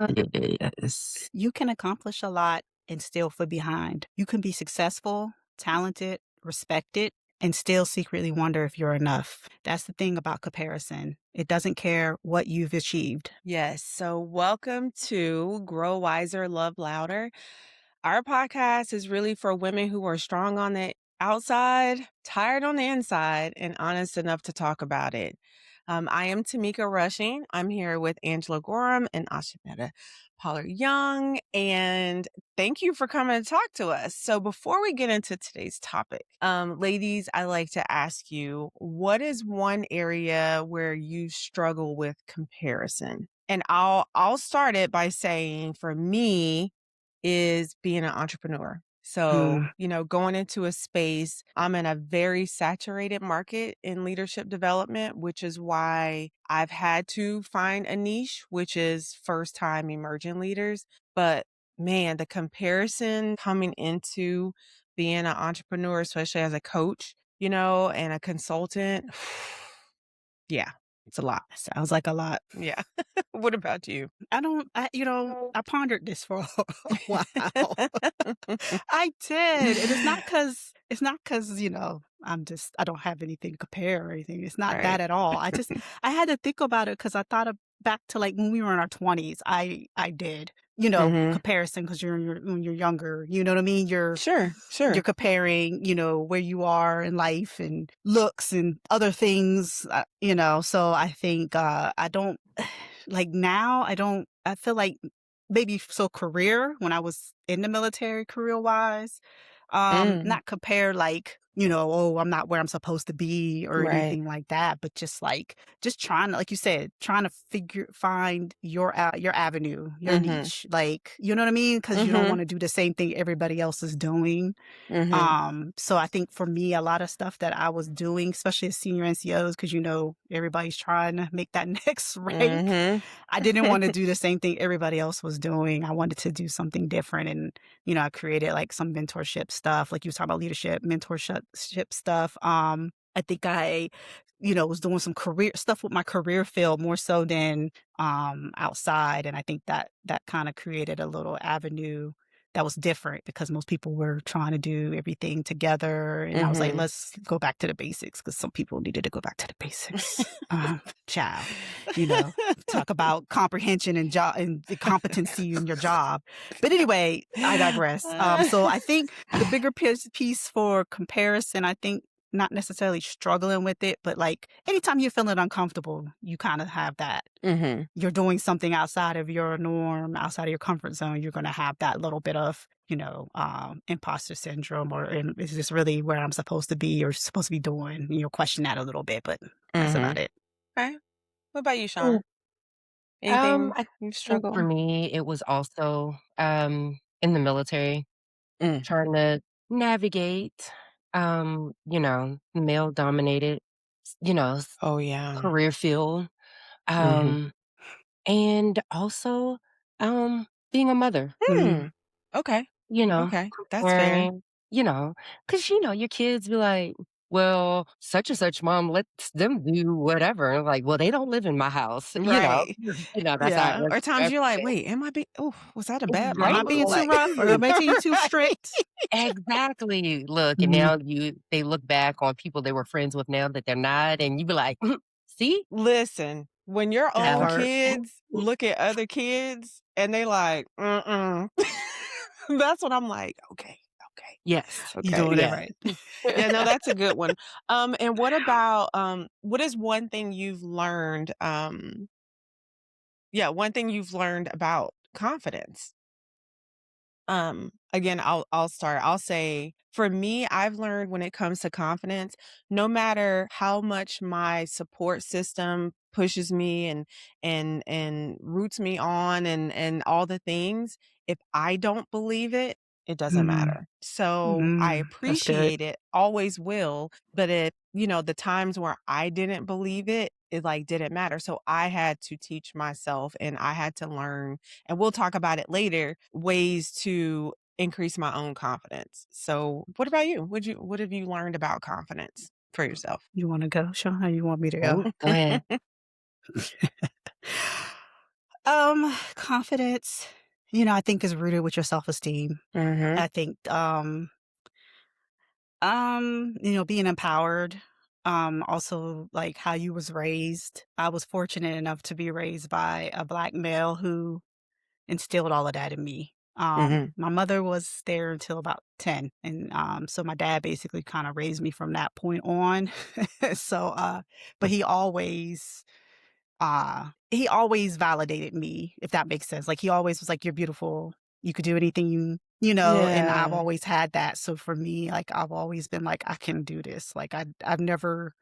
Yes. You can accomplish a lot and still feel behind. You can be successful, talented, respected, and still secretly wonder if you're enough. That's the thing about comparison. It doesn't care what you've achieved. Yes. So, welcome to Grow Wiser, Love Louder. Our podcast is really for women who are strong on the outside, tired on the inside, and honest enough to talk about it. I am Tamika Rushing. I'm here with Angela Gorham and Ashimeta Pollard Young. And thank you for coming to talk to us. So, before we get into today's topic, ladies, I like to ask you, what is one area where you struggle with comparison? And I'll start it by saying, for me, is being an entrepreneur. So, Mm, going into a space, I'm in a very saturated market in leadership development, which is why I've had to find a niche, which is first time emerging leaders. But man, the comparison coming into being an entrepreneur, especially as a coach, and a consultant, yeah, it's a lot. sounds like a lot. Yeah. What about you? I pondered this for a while. I did. And it's not 'cause, I don't have anything to compare or anything. It's not that Right. at all. I had to think about it because I thought of back to like when we were in our 20s. I did, Mhm. comparison because when you're younger, you know what I mean? Sure, You're sure. comparing, where you are in life and looks and other things, so I think, I don't like now, I feel like maybe so career when I was in the military career-wise, Mm, not compare like, "Oh, I'm not where I'm supposed to be," or right. anything like that, but just trying to like you said, trying to find your avenue, your Mhm, niche, like, you know what I mean? Because you don't mhm, wanna do the same thing everybody else is doing. mhm, So I think for me, a lot of stuff that I was doing, especially as senior NCOs, because everybody's trying to make that next rank. mhm. I didn't want to do the same thing everybody else was doing. I wanted to do something different, and I created like some mentorship stuff, like you was talking about leadership, mentorship ship stuff. I think was doing some career stuff with my career field more so than outside, and I think that kind of created a little avenue that was different because most people were trying to do everything together. And I was like, Mhm. let's go back to the basics because some people needed to go back to the basics. Child, talk about comprehension and job and the competency in your job. But anyway, I digress. So I think the bigger piece for comparison, I think not necessarily struggling with it, but like anytime you're feeling uncomfortable, you kind of have that Mhm. you're doing something outside of your norm, outside of your comfort zone, you're gonna have that little bit of, imposter syndrome or is this really where I'm supposed to be or supposed to be doing? You'll question that a little bit, but that's about Mhm. it. Okay. What about you, Mm, Sean? Anything I you think struggle? for me, it was also, in the military, Mm. trying to navigate, male-dominated, Oh, yeah. career field, Mhm. um, and also, being a mother. Mm, Hmm. Okay. You know, Okay. That's fair. comparing, because your kids be like, "Well, such and such mom lets them do whatever." And I'm like, "Well, they don't live in my house," Right. that's how Yeah. Or times you're like, everything. wait, am I being, oh, was that a bad am Right? I mama? being too Like, rough or am I being too right. strict? Exactly. Look, and Mhm. now they look back on people they were friends with now that they're not, and you be like, "See? Listen, when your That own Now" part. kids look at other kids and they like, mm-mm. That's what I'm like, okay, okay, Yes. You okay, doing it yeah. right. Yeah, no, that's a good one. And what about, what is one thing you've learned, yeah, one thing you've learned about confidence? Again, I'll start. I'll say for me, I've learned when it comes to confidence, no matter how much my support system pushes me and roots me on and all the things, if I don't believe it, it doesn't Mhm. matter. So I Mm, that's good. appreciate it, always will. But the times where I didn't believe it, it like didn't matter. So I had to teach myself and I had to learn, and we'll talk about it later, ways to increase my own confidence. So, what about you? What have you learned about confidence for yourself? You wanna go, Sean, or you want me to go? Oh, go ahead. Confidence, I think is rooted with your self-esteem. Mhm. I think, being empowered, also like how you was raised. I was fortunate enough to be raised by a black male who instilled all of that in me. Mhm. My mother was there until about 10, and, so my dad basically kinda raised me from that point on. So, but he always validated me, if that makes sense. Like, he always was like, "You're beautiful. You could do anything and I've Yeah. always had that. So for me, like, I've always been like, "I can do this." Like, I've never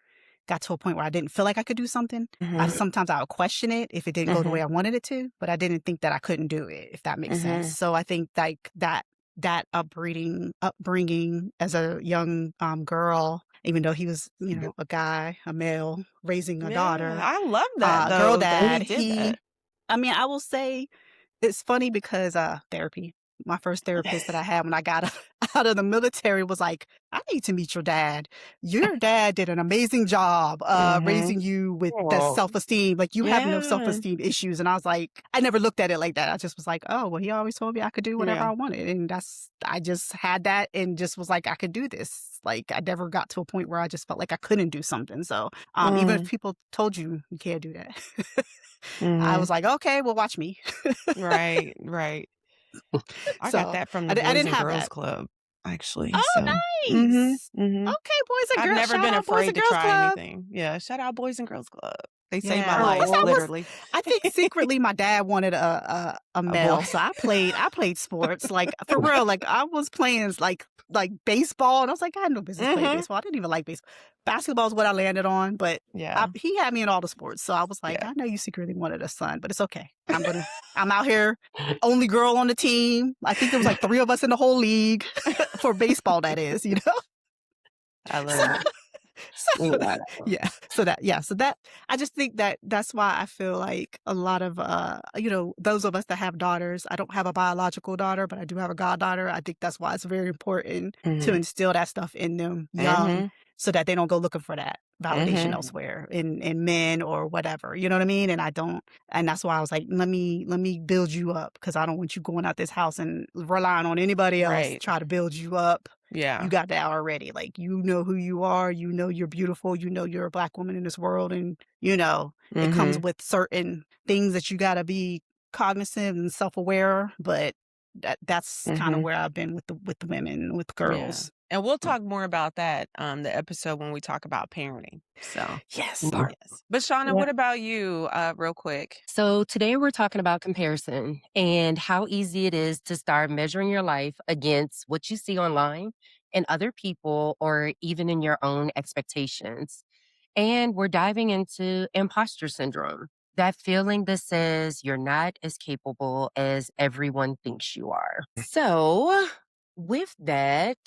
got to a point where I didn't feel like I could do something. Mhm. Sometimes I would question it if it didn't go the Mhm. way I wanted it to, but I didn't think that I couldn't do it, if that makes sense. Mhm. So I think, like, that upbringing as a young, girl, even though he was, a guy, a male raising a Yeah, daughter, I love that girl though that he dad, did that. I will say it's funny because, therapy my first therapist that I had when I got out of the military was like, "I need to meet your dad. Your dad did an amazing job, Mhm. raising you with the Oh, self-esteem, like, you have no Yeah. self-esteem issues," and I was like I never looked at it like that. I just was like, "Oh, well, he always told me I could do whatever Yeah. I wanted," and I just had that and just was like, "I could do this." Like, I never got to a point where I just felt like I couldn't do something, so, even if Mm. people told you, "You can't do that," I Mhm. was like, "Okay, well, watch me." Right, right. I got So, that from the I Boys didn't and have Girls that. Club, actually, Oh, so mhm, nice. mhm. Okay, Boys and I've Girls never shout been out Boys afraid and to Girls try Club. anything. Yeah, shout out Boys and Girls Club. They saved my I guess life, I oh, was literally. I think secretly my dad wanted a A boy. male, so I played sports, like, for real, like, I was playing, like, baseball, and I was like, "I had no business playing Mhm. baseball." I didn't even like baseball. Basketball is what I landed on, but Yeah, he had me in all the sports, so I was like, yeah. "I know you secretly wanted a son, but it's okay. I'm out here, only girl on the team." I think there was, like, 3 of us in the whole league for baseball, that is, you know? I So love it. so wow. so that I just think that that's why I feel like a lot of, those of us that have daughters. I don't have a biological daughter, but I do have a goddaughter. I think that's why it's very important to Mhm. instill that stuff in them young Mhm. so that they don't go looking for that validation Mhm. elsewhere in men or whatever. You know what I mean? And that's why I was like, let me build you up because I don't want you going out this house and relying on anybody else to Right. try to build you up. You Yeah. got that already. Like, you know who you are, you know you're beautiful, you know you're a black woman in this world, and, it comes Mhm. with certain things that you gotta be cognizant and self-aware, but that's kinda Mhm. where I've been with the women, with Yeah. girls. And we'll talk more about that, the episode when we talk about parenting. So, Yes, Mhm. Lord. yes. But Shauna, Yeah. what about you, real quick? So today we're talking about comparison and how easy it is to start measuring your life against what you see online and other people or even in your own expectations. And we're diving into imposter syndrome, that feeling that says you're not as capable as everyone thinks you are. So, with that,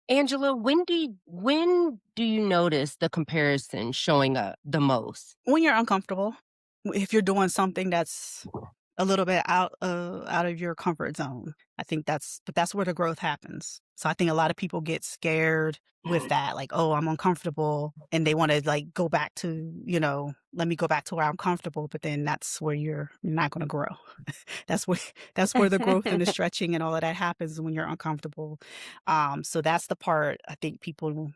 Angela, when do you notice the comparison showing up the most? When you're uncomfortable, if you're doing something that's a little bit out of your comfort zone, I think that's where the growth happens. So I think a lot of people get scared with that, like, "Oh, I'm uncomfortable," and they wanna, like, go back to, "Let me go back to where I'm comfortable," but then that's where you're not gonna grow. That's where that's where the growth and the stretching and all of that happens when you're uncomfortable. So that's the part I think people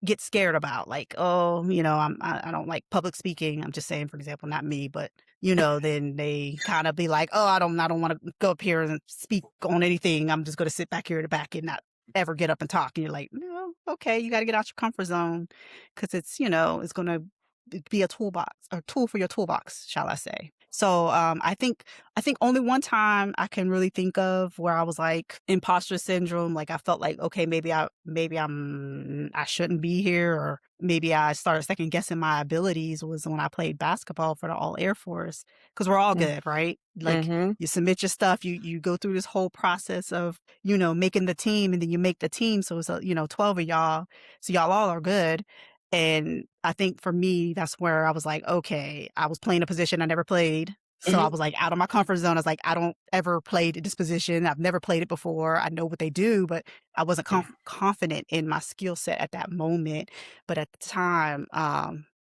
get scared about, like, "Oh, I don't like public speaking." I'm just saying, for example, not me, but, then they kinda be like, "Oh, I don't wanna go up here and speak on anything. I'm just gonna sit back here at the back and not ever get up and talk." And you're like, "No, okay, you gotta get out your comfort zone because it's gonna be a tool for your toolbox, shall I say." So, I think only one time I can really think of where I was like imposter syndrome, like I felt like, okay, I shouldn't be here, or maybe I started second guessing my abilities, was when I played basketball for the All Air Force, because we're all Mm. good, right? Like, Mhm. you submit your stuff, you go through this whole process of, making the team, and then you make the team. So it's 12 of y'all. So y'all all are good. And I think for me, that's where I was like, okay, I was playing a position I never played. So I Mhm. was like out of my comfort zone. I was like, I don't ever played this position. I've never played it before. I know what they do, but I wasn't confident in my skill set at that moment. But at the time,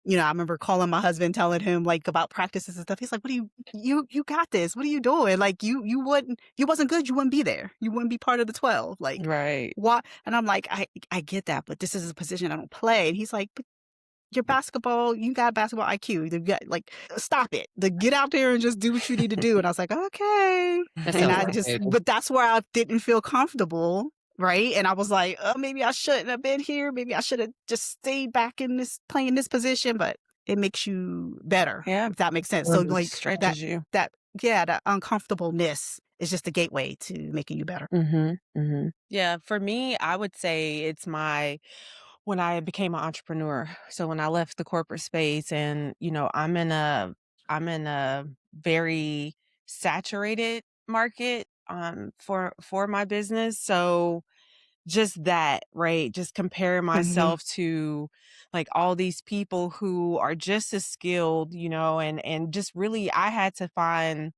I remember calling my husband, telling him, like, about practices and stuff. He's like, "What do you got this. What are you doing? Like, you wasn't good, you wouldn't be there. You wouldn't be part of the 12. Like, Right. why?" And I'm like, "I get that, but this is a position I don't play." And he's like, "But you got basketball IQ. You got, like, stop it. Get out there and just do what you need to do." And I was like, "Okay." That And sounds I just frustrating. but that's where I didn't feel comfortable, right? And I was like, "Oh, maybe I shouldn't have been here. Maybe I should have just stayed back in this playing this position," but it makes you better, Yeah. if that makes sense. So, Mhm. like, Stretches you. that yeah, that uncomfortableness is just a gateway to making you better. Mhm, mhm. Yeah, for me, I would say it's my when I became an entrepreneur. So when I left the corporate space and, I'm in a very saturated market, for my business. So just that, right? Just comparing Mhm. myself to like all these people who are just as skilled, and just really I had to find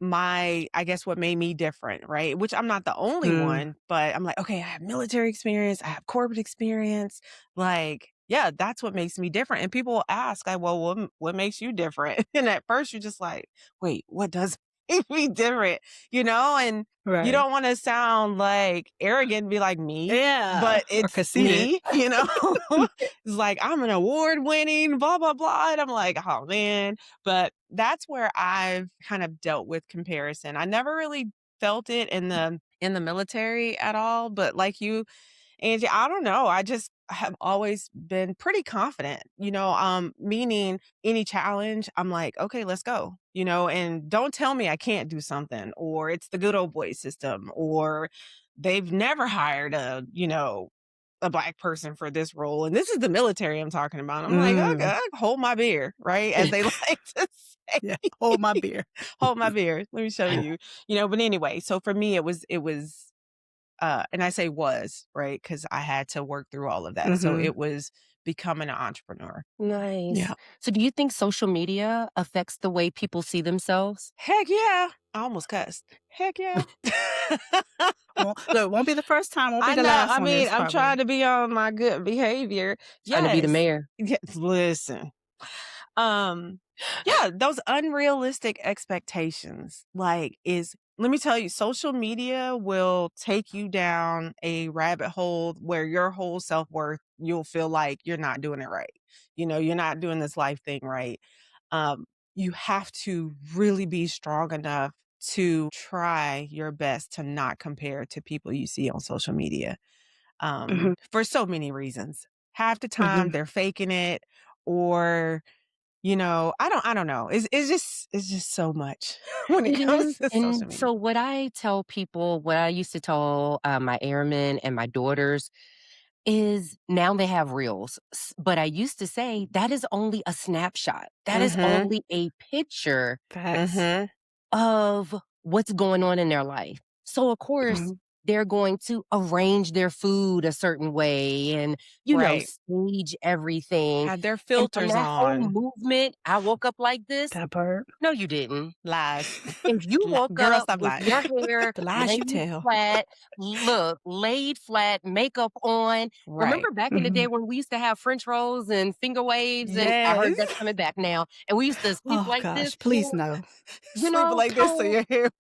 I guess what made me different, right? Which I'm not the only Mm. one, but I'm like, okay, I have military experience, I have corporate experience. Like, yeah, that's what makes me different. And people will ask, like, well, what makes you different? And at first you're just like, wait, what does make me different? And you Right. don't wanna sound, like, arrogant and be like, "Me?" Yeah, But or it's conceited. me, you know? It's like, "I'm an award-winning blah, blah, blah," and I'm like, "Oh, man." But that's where I've kind of dealt with comparison. I never really felt it in the military at all, but like you, Angie, I don't know. I just have always been pretty confident, meaning any challenge, I'm like, okay, let's go, and don't tell me I can't do something or it's the good old boy system or they've never hired a black person for this role. And this is the military I'm talking about. I'm like, Mm. okay, hold my beer, right? As they like to say. Yeah, hold my beer. Hold my beer. Let me show you. But anyway, so for me and I say was, right? Because I had to work through all of that. So Mhm. it was becoming an entrepreneur. Nice. Yeah. So do you think social media affects the way people see themselves? Heck yeah. I almost cussed. Heck yeah. Well, look, it won't be the first time, won't be I the know. last I on mean, this I'm trying probably. to be on my good behavior. Trying to be the Yes. mayor. Yes. Listen. Um, yeah, those unrealistic expectations, let me tell you, social media will take you down a rabbit hole where your whole self-worth, you'll feel like you're not doing it right. You're not doing this life thing right. Um, you have to really be strong enough to try your best to not compare to people you see on social media, Mhm, for so many reasons. Half the time mhm. they're faking it or I don't know. It's just so much when it It comes is, to social and media. so what I tell people, what I used to tell, my airmen and my daughters is now they have reels, but I used to say, "That is only a snapshot. That is Mhm. only a picture Facts. Mhm. of what's going on in their life." So, of course, Mhm, they're going to arrange their food a certain way and, Right. stage everything, Had their and from filters that whole on. movement, "I woke up like this." that part. No, you didn't. Lies. If you woke Girl, up stop with lying. your hair The lies you laid tell. flat, laid flat, makeup on. Right. Remember back in the day Mhm. when we used to have French rolls and finger waves, and I Yes. heard that's coming back now, and we used to sleep Oh like this, gosh, please no. Sleeping like this so so your hair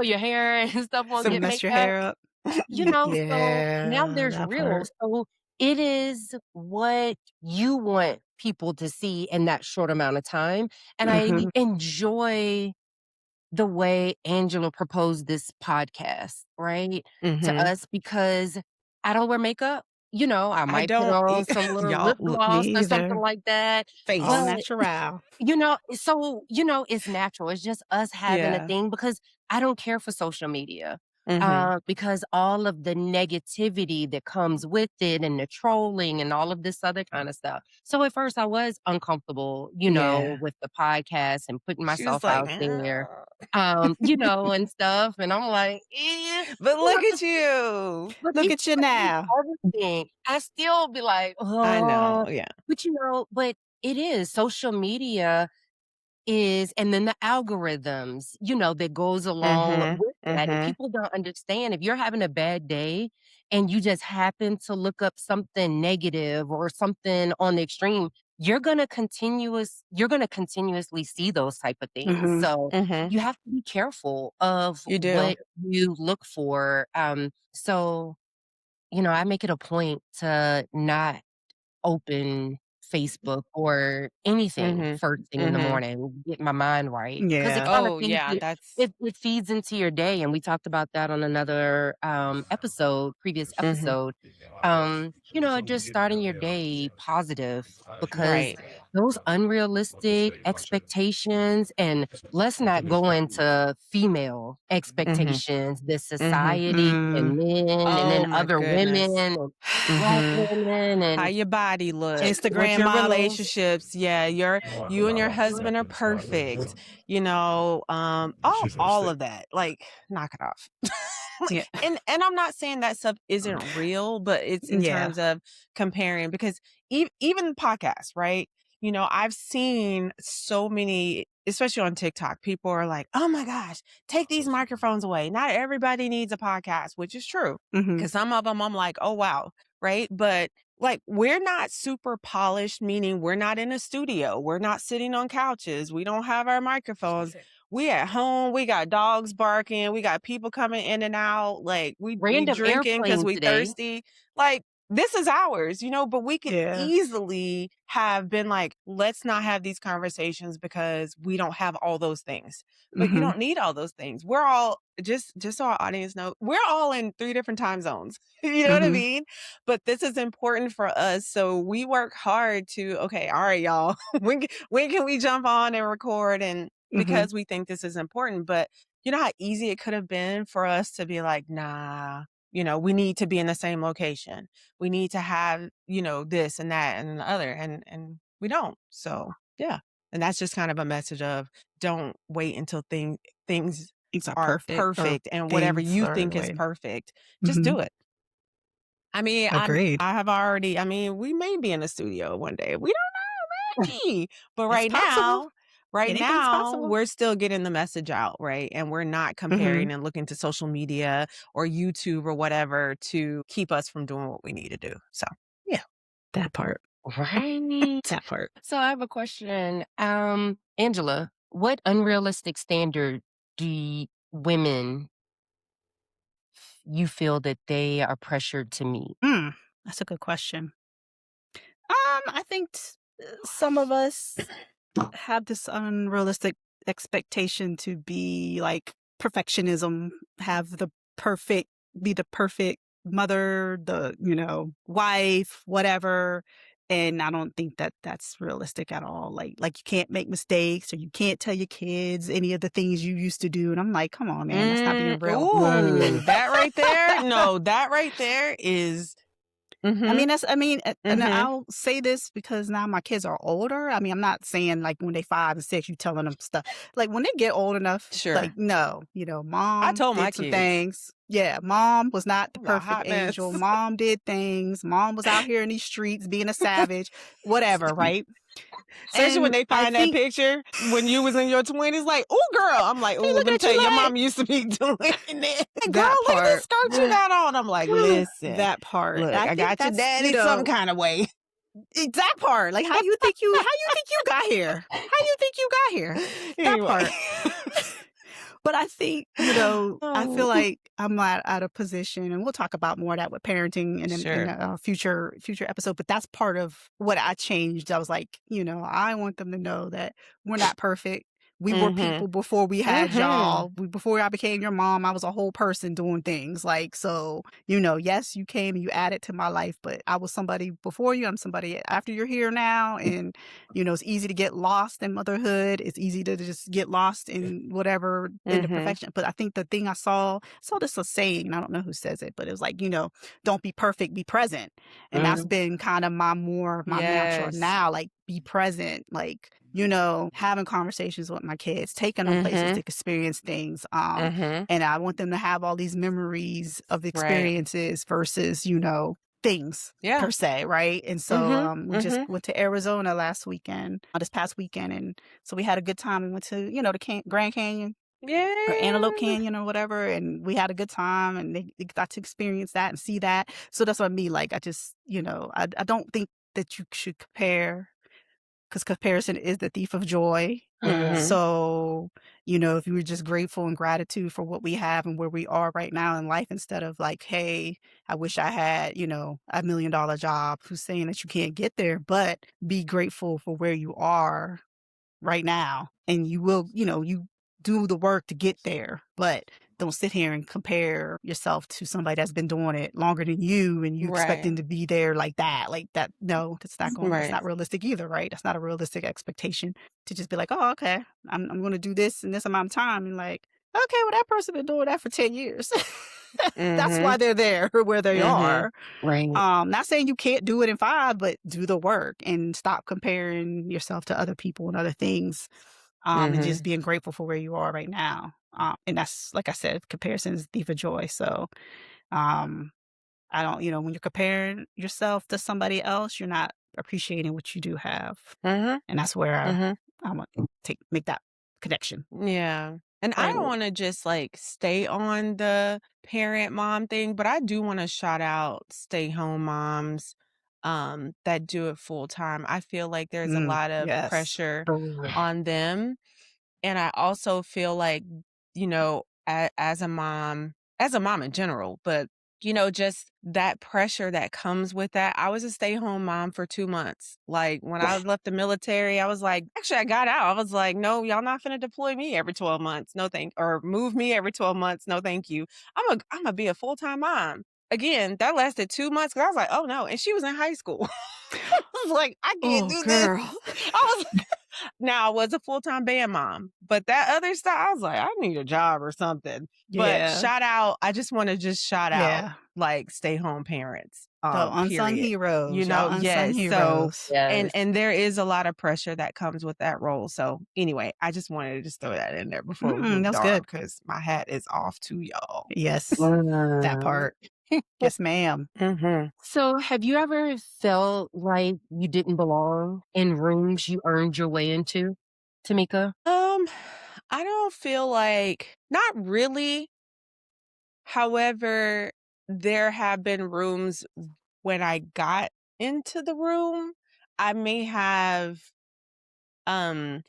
your hair and stuff won't So get mess messed your up, hair up. so now Yeah, there's that reels, part. so it is what you want people to see in that short amount of time, and I Mhm, enjoy the way Angela proposed this podcast, right, to Mhm. us because I don't wear makeup. I I might put don't on eat some little y'all lip look me gloss or something either. like that, All face. but natural. it's natural. It's just us having a Yeah. thing because I don't care for social media. Mhm. Because all of the negativity that comes with it and the trolling and all of this other kind of stuff. So at first I was uncomfortable, Yeah. with the podcast and putting She was myself like, out there, "Ah." and stuff. And I'm like, eh, But you know, look at you. but Look even at you with the now. other thing, I still be like, I oh, know, yeah. but it is social media is and then the algorithms, that goes along Mhm. with that, and Mhm. people don't understand if you're having a bad day and you just happen to look up something negative or something on the extreme, you're gonna continuously see those type of things. Mhm. So, Mhm. you have to be careful of You do. what you look for, so, I make it a point to not open Facebook or anything Mhm. first thing in the Mhm. morning, get my mind right, because it Yeah. kinda Oh, feeds yeah, you that's it feeds into your day, and we talked about that on another, previous mhm. episode. Just starting your day positive because Right. those unrealistic expectations and let's not go into female Mhm. expectations, the Mhm. society Mm. and men and Oh then my other women goodness. and Black Mhm. women How and your body look, what Instagram your models. relationships, yeah, you and your husband are perfect, all of that, like, knock it off. Yeah. And I'm not saying that stuff isn't real, but it's in Yeah. terms of comparing because even podcasts, right? I've seen so many, especially on TikTok, people are like, "Oh my gosh, take these microphones away. Not everybody needs a podcast," which is true. Mhm. Because some of them I'm like, "Oh wow." Right? But like we're not super polished, meaning we're not in a studio. We're not sitting on couches. We don't have our microphones. We at home, we got dogs barking, we got people coming in and out, like we random drinking because airplane we today. thirsty. Like this is ours, but we could Yeah. easily have been like, let's not have these conversations because we don't have all those things. But you Mhm. don't need all those things. We're all just so our audience know, we're all in 3 different time zones. You know what I Mhm. mean? But this is important for us. So we work hard to, okay, all right, y'all. When can we jump on and record? And Mhm. because we think this is important. But you know how easy it could have been for us to be like, nah, we need to be in the same location. We need to have, this and that and the other. And we don't. So yeah. And that's just kind of a message of don't wait until things Things are are perfect or perfect and whatever things you are the think is way. perfect, just Mhm. do it. I mean, Agreed. I have already, I mean, we may be in a studio one day. We Maybe. But It's possible. right Anything's now, possible. we're still getting the message out, right? And we're not Mhm. comparing and looking to social media or YouTube or whatever to keep us from doing what we need to do. So, yeah. That part. Right. That part. So I have a question. Angela, what unrealistic standard do women you feel that they are pressured to meet? That's a good question. I think some of us have this unrealistic expectation to be like perfectionism, have the perfect, be the perfect mother, wife, whatever. And I don't think that that's realistic at all. Like you can't make mistakes or you can't tell your kids any of the things you used to do. And I'm like, come on, man, that's not being real. Ooh, Mm. that right there. No, that right there is. Mm-hmm. And Mm-hmm. I'll say this because now my kids are older. I mean, I'm not saying like when they 5 and 6, you telling them stuff. Like when they get old enough, like, Sure. no, I mom told my did some kids. things. Yeah, mom was not the I'm a perfect hot angel. mess. Mom did things. Mom was out here in these streets being a savage, whatever, right? Especially when And they I find that think picture when you was in your 20s, like, "Oh, girl." I'm like, they "Oh, look let me at tell you you, your like mom used to be doing that. Girl, that look at this part, skirt you got on." I'm like, "Listen, that part. look, I I think got your that's, daddy some kind of way." that part. Like how you think you got here? How you think you got here? That Anyway. part. But I think, I feel Oh, like I'm at a position, and we'll talk about more of that with parenting in sure. a future episode. But that's part of what I changed. I was like, I want them to know that we're not perfect. We were Mhm. people before we had Mhm. y'all. Before I became your mom, I was a whole person doing things. Like, so, yes, you came and you added to my life, but I was somebody before you. I'm somebody after you're here now. And it's easy to get lost in motherhood. It's easy to just get lost in whatever in the Mhm. perfection. But I think the thing I saw this a saying, and I don't know who says it, but it was like, don't be perfect, be present. And that's Mm. been kind of my mantra Yes. now, like be present, like, having conversations with my kids, taking them places to Mhm. experience things. Mhm. And I want them to have all these memories of Right. experiences versus, things Yeah. per se, right? And so, Mhm. we just Mhm. went to Arizona last weekend, this past weekend, and so we had a good time. We went to, the Grand Canyon or Antelope Yeah. Canyon or whatever, and we had a good time, and they got to experience that and see that. So that's what I mean, like, I just, I don't think that you should compare, because comparison is the thief of joy. Mm. Mhm. So, if you were just grateful and gratitude for what we have and where we are right now in life, instead of like, hey, I wish I had, $1 million job, who's saying that you can't get there, but be grateful for where you are right now. And you will, you do the work to get there, but don't sit here and compare yourself to somebody that's been doing it longer than you and you expect Right. them to be there like that. Like that. No, that's Right. not realistic either, right? That's not a realistic expectation to just be like, oh, okay, I'm gonna do this in this amount of time. And like, okay, well, that person been doing that for 10 years. That's why Mhm. they're there where they Mhm. are. Right. Not saying you can't do it in 5, but do the work and stop comparing yourself to other people and other things, and Mhm. just being grateful for where you are right now. And that's, like I said, comparison is the thief of joy. So, um, I don't, when you're comparing yourself to somebody else, you're not appreciating what you do have. Mhm. And that's where Mhm. I want to make that connection. Yeah. And I Right. don't wanna just, like, stay on the parent mom thing, but I do wanna shout out stay-home moms, that do it full time. I feel like there's a lot of Yes. pressure Mm. on them. And I also feel like, as a mom in general, but, just that pressure that comes with that. I was a stay-home mom for 2 months. Like, when I left the military, I was like actually, I got out. I was like, "No, y'all not finna deploy me every 12 months. No thank or move me every 12 months. No, thank you. Imma be a full-time mom." Again, that lasted 2 months because I was like, "Oh, no," and she was in high school. I was like, "I can't Oh, do this." girl. I was now I was a full-time band mom, but that other stuff, I was like, "I need a job or something." But Yeah. I just wanna just shout out, Yeah. like, stay-home parents, The unsung period. heroes, y'all unsung Yes, so heroes. and Yes. and there is a lot of pressure that comes with that role, so, anyway, I just wanted to just throw that in there before we That moved was on good. because my hat is off to y'all. Yes, that Mm. part. Yes, ma'am. Mhm. So, have you ever felt like you didn't belong in rooms you earned your way into, Tamika? Um, I don't feel like not really. However, there have been rooms when I got into the room, I may have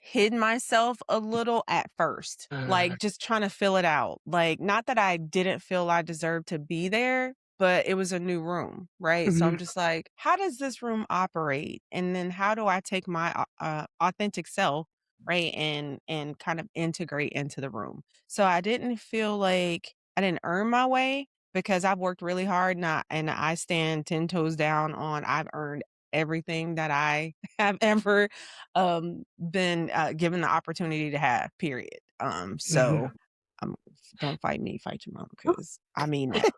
hid myself a little at first, Mm. like just trying to fill it out. Like, not that I didn't feel I deserved to be there, but it was a new room, right? So I'm Mhm, just like, how does this room operate? And then how do I take my authentic self, right, and kind of integrate into the room? So I didn't feel like I didn't earn my way because I've worked really hard, not and I stand 10 toes down on I've earned everything that I have ever been, given the opportunity to have, period. mhm. Don't fight me, fight your mom, because I mean that.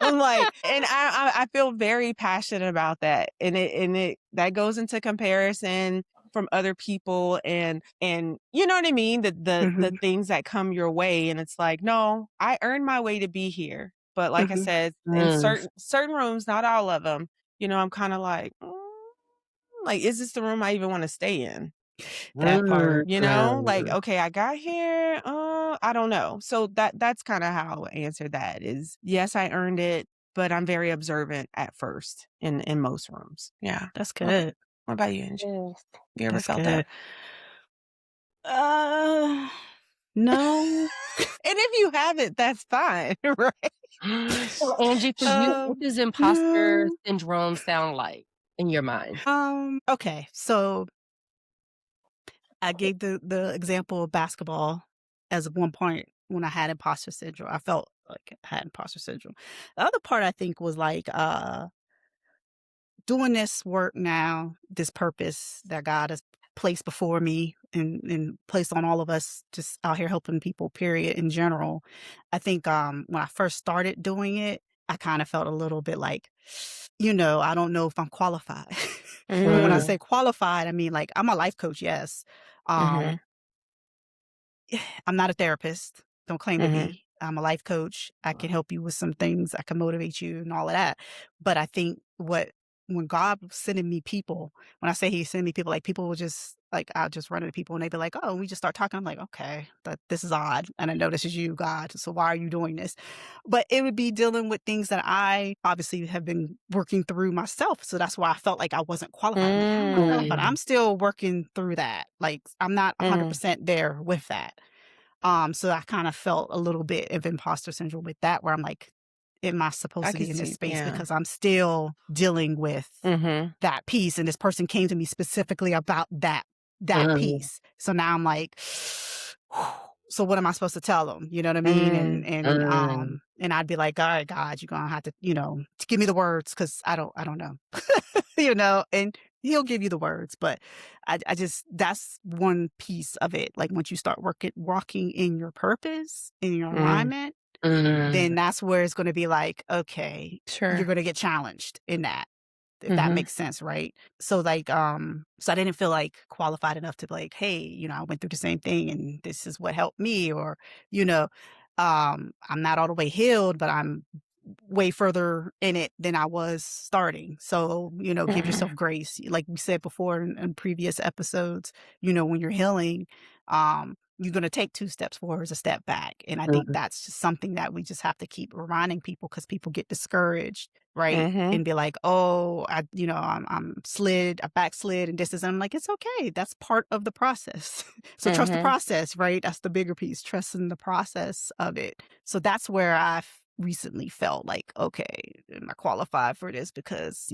I'm like and I feel very passionate about that, and it that goes into comparison from other people and you know what I mean? The Mhm, things that come your way, and it's like, "No, I earned my way to be here." But like I mhm. said, in Mm. certain rooms, not all of them, I'm kinda like, like, is this the room I even wanna stay in? That part. Like, Mm. okay, I got here, I don't know. So that's kinda how I would answer that is, yes, I earned it, but I'm very observant at first in most rooms. Yeah. That's Okay. good. What about you, Angie? Yes. You ever That's felt that? good. Uh, no. And if you haven't, that's fine, right? So, Angie, for you, what does imposter No. syndrome sound like in your mind? Okay, so I gave the example of basketball as one point when I had imposter syndrome. I felt like I had imposter syndrome. The other part I think was like, doing this work now, this purpose that God has placed before me and placed on all of us just out here helping people, period, in general. I think when I first started doing it, I kind of felt a little bit like, I don't know if I'm qualified. And when I Mm, Mm. say qualified, I mean like I'm a life coach, yes. Um, mhm, I'm not a therapist. Don't claim to mhm, be. I'm a life coach. I can help you with some things. I can motivate you and all of that. But I think when God was sending me people, when I say He's sending me people, like people will just like I'll just run into people and they'd be like, "Oh," we just start talking. I'm like, "Okay, this is odd, and I know this is you, God. So why are you doing this?" But it would be dealing with things that I obviously have been working through myself. So that's why I felt like I wasn't qualified. I'm like, "How am I qualified?" Mm. Mm, I'm still working through that. Like I'm not Mm. 100% there with that. So I kind of felt a little bit of imposter syndrome with that, where I'm like, am I supposed I to could be in this see, space yeah. because I'm still dealing with Mhm. that piece, and this person came to me specifically about that mm, piece. So now I'm like, so what am I supposed to tell them? You know what I mean? Mm. And I'd be like, all right, God, you're gonna have to, to give me the words because I don't know, and He'll give you the words, but I just that's one piece of it. Like once you start walking in your purpose, in your Mm. alignment, then mm, that's where it's going to be like, okay, you're Sure. going to get challenged in that, if that Mhm. makes sense, right? So like, so I didn't feel like qualified enough to be like, hey, I went through the same thing and this is what helped me, or, you know, I'm not all the way healed, but I'm way further in it than I was starting. So, give Mhm. yourself grace. Like we said before in previous episodes, when you're healing, you're going to take two steps forward, a step back. And I think mm, that's just something that we just have to keep reminding people because people get discouraged, right? Mhm. And be like, oh, I backslid and this is, I'm like, it's okay. That's part of the process. So trust the Mhm. process, right? That's the bigger piece, trusting the process of it. So that's where I've recently felt like, okay, am I qualified for this? Because,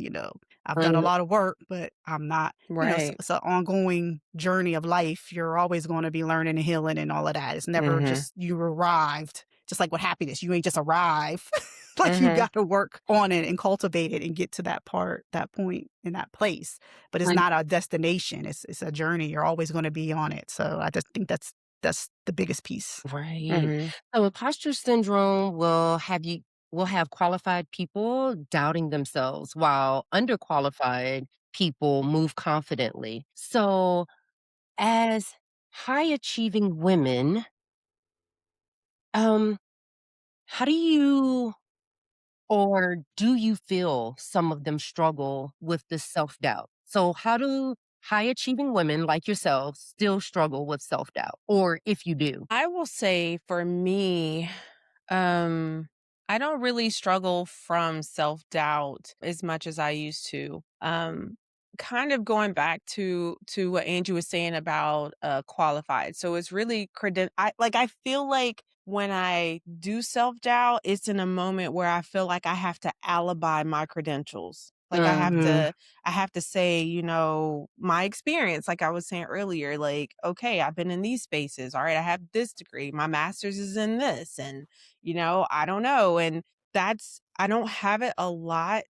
I've done a mm, lot of work, but I'm not, Right. it's an ongoing journey of life. You're always going to be learning and healing and all of that. It's never Mhm. just you arrived, just like with happiness. You ain't just arrive. Like you Mhm. got to work on it and cultivate it and get to that point in that place. But it's like, not a destination. It's a journey. You're always going to be on it. So I just think that's the biggest piece. right. Mhm. So imposter syndrome will have qualified people doubting themselves while underqualified people move confidently. So as high achieving women, um, how do you or do you feel some of them struggle with this self-doubt? So how do high achieving women like yourself still struggle with self-doubt? Or if you do? I will say for me, um, I don't really struggle from self-doubt as much as I used to. Kind of going back to what Angie was saying about qualified. So it's really I feel like when I do self-doubt, it's in a moment where I feel like I have to alibi my credentials. Like Mm, I have to say, my experience, like I was saying earlier, like, okay, I've been in these spaces. All right, I have this degree. My master's is in this. And, I don't know. And I don't have it a lot.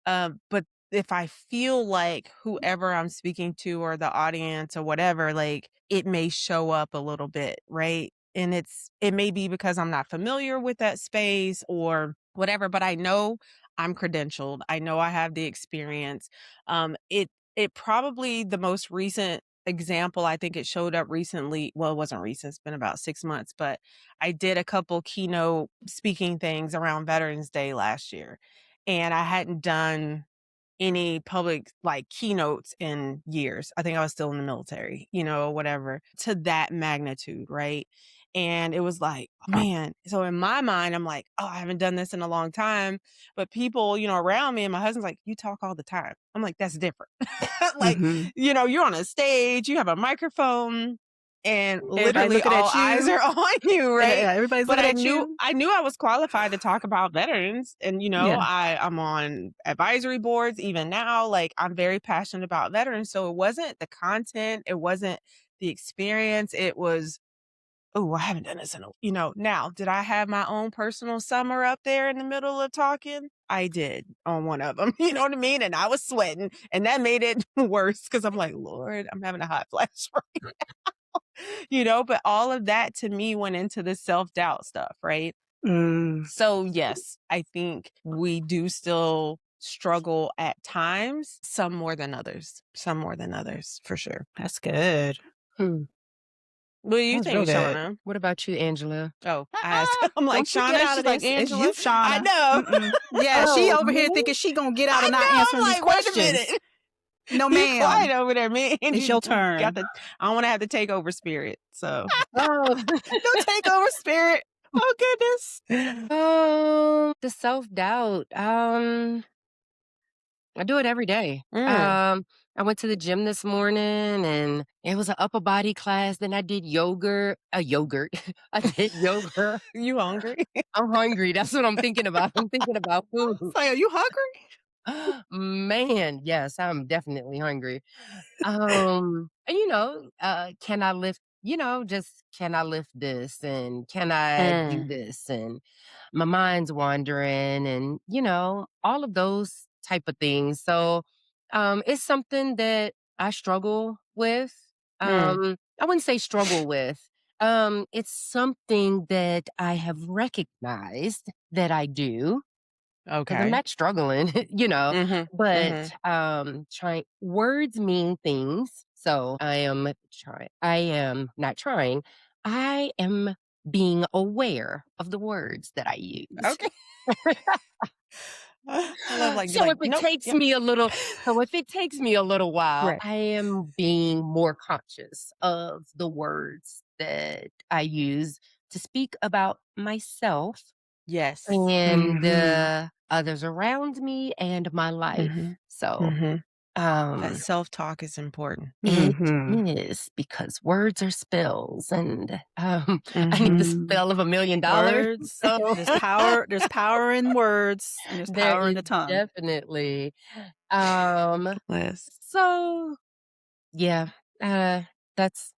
But if I feel like whoever I'm speaking to or the audience or whatever, like it may show up a little bit, right? And it may be because I'm not familiar with that space or whatever, but I know I'm credentialed. I know I have the experience. It probably the most recent example, I think it showed up recently. Well, it wasn't recent, it's been about 6 months, but I did a couple keynote speaking things around Veterans Day last year. And I hadn't done any public like keynotes in years. I think I was still in the military, whatever, to that magnitude, right? And it was like, man. So in my mind, I'm like, oh, I haven't done this in a long time. But people, around me and my husband's like, you talk all the time. I'm like, that's different. Like, mhm. you're on a stage, you have a microphone, and Everybody literally looking all at eyes you. are on you, right? Yeah, everybody's But looking I at knew you. I knew I was qualified to talk about veterans and, Yeah. I'm on advisory boards even now, like, I'm very passionate about veterans, so it wasn't the content, it wasn't the experience, it was, "Oh, I haven't done this in a" now, did I have my own personal summer up there in the middle of talking? I did on one of them, you know what I mean? And I was sweating, and that made it worse because 'cause I'm like, "Lord, I'm having a hot flash," but all of that to me went into the self-doubt stuff, right? Mm, So, yes, I think we do still struggle at times, some more than others, for sure. that's good. Hmm. What do you That's real think, good. Shauna? What about you, Angela? Oh, I asked. Uh-uh, I'm like, don't you get "Shauna?" out She's of like, this. It's you, "Angela?" I Shauna. know. Mm-mm. Yeah, she Oh, over here me? thinking she gonna get out I of not know. answering I'm these like, "Wait a questions. minute. No, Be quiet ma'am. over there, man. It's your You got turn. the I don't wanna have the takeover spirit." So, Oh. No takeover spirit. Oh goodness. The self-doubt, I do it every day. mm, I went to the gym this morning and it was an upper body class. Then I did yogurt. I did yoga. you hungry? I'm hungry. That's what I'm thinking about. I'm thinking about food. Say, are you hungry? Man, yes, I'm definitely hungry. And can I lift, just can I lift this and can I do Mm, this? And my mind's wandering and, all of those type of things. So it's something that I struggle with. mm, I wouldn't say struggle with. It's something that I have recognized that I do 'cause I'm okay. not struggling, Mhm, but, mhm. trying words mean things, so I am not trying, I am being aware of the words that I use. Okay. I love, like, you're So like, if it "Nope, takes yep." me a little so if it takes me a little while, Right. I am being more conscious of the words that I use to speak about myself Yes. and, Mhm. others around me and my life. Mhm, So, mhm. That um, self-talk is important. it Mhm. is because words are spells and, I need the Mhm. spell of $1,000,000. Words. So, There's power in words and there's there power in is the tongue. definitely, um, Yes. so yeah, uh, that's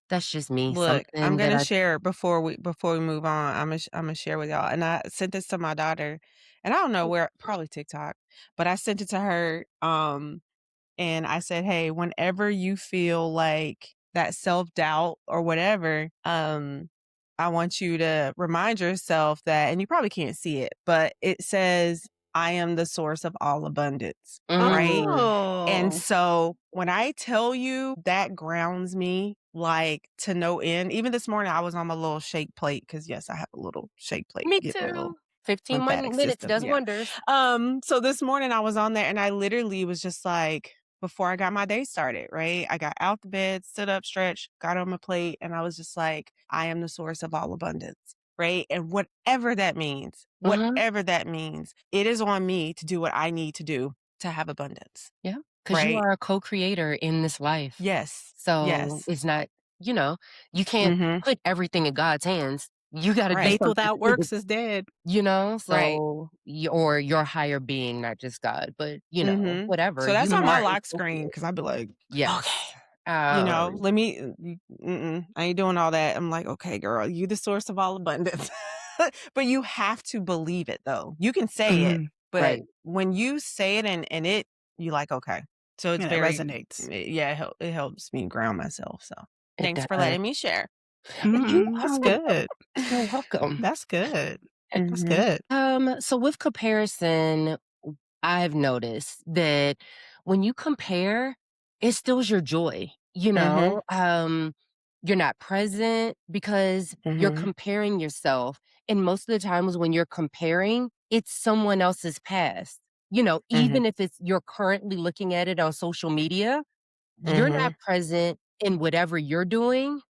that's just me, Look, I'm something that gonna I share before we move on. Imma share with y'all, and I sent this to my daughter, and I don't know where, probably TikTok, but I sent it to her, and I said, "Hey, whenever you feel like that self-doubt or whatever, I want you to remind yourself that," and you probably can't see it, but it says, "I am the source of all abundance," right? mm, And Oh. so when I tell you that grounds me like to no end, even this morning I was on my little shake plate because yes, I have a little shake plate, me get the little too. 15 lymphatic minutes system. does Yeah. wonders. So this morning I was on there and I literally was just like, before I got my day started, right? I got out the bed, stood up, stretched, got on my plate, and I was just like, I am the source of all abundance. Right. And Mhm. whatever that means, it is on me to do what I need to do to have abundance. Yeah, because you Right. are a co-creator in this life. Yes. So, Yes. it's not you know, you can't Mhm. put everything in God's hands. You gotta do Right. Faith something without too, works is dead. Right. So or your higher being, not just God, but, Mhm. whatever, So that's you on my are a lock screen co-creator. because 'cause I'd be like, "Okay." Yes. Let me I ain't doing all that. I'm like, "Okay, girl, you the source of all abundance." But you have to believe it though. You can say it, Mhm. but Right. when you say it and it you like, "Okay." So it's And it very resonates. yeah, it helps me ground myself, so It thanks for does. letting me share. You Mhm. are That's welcome. good. You're welcome. That's good. That's Mhm. good. So with comparison, I've noticed that when you compare, it steals your joy. Mhm. You're not present because you're Mhm. comparing yourself. And most of the times when you're comparing, it's someone else's past. Mhm. Even if it's you're currently looking at it on social media, you're not Mhm. present in whatever you're doing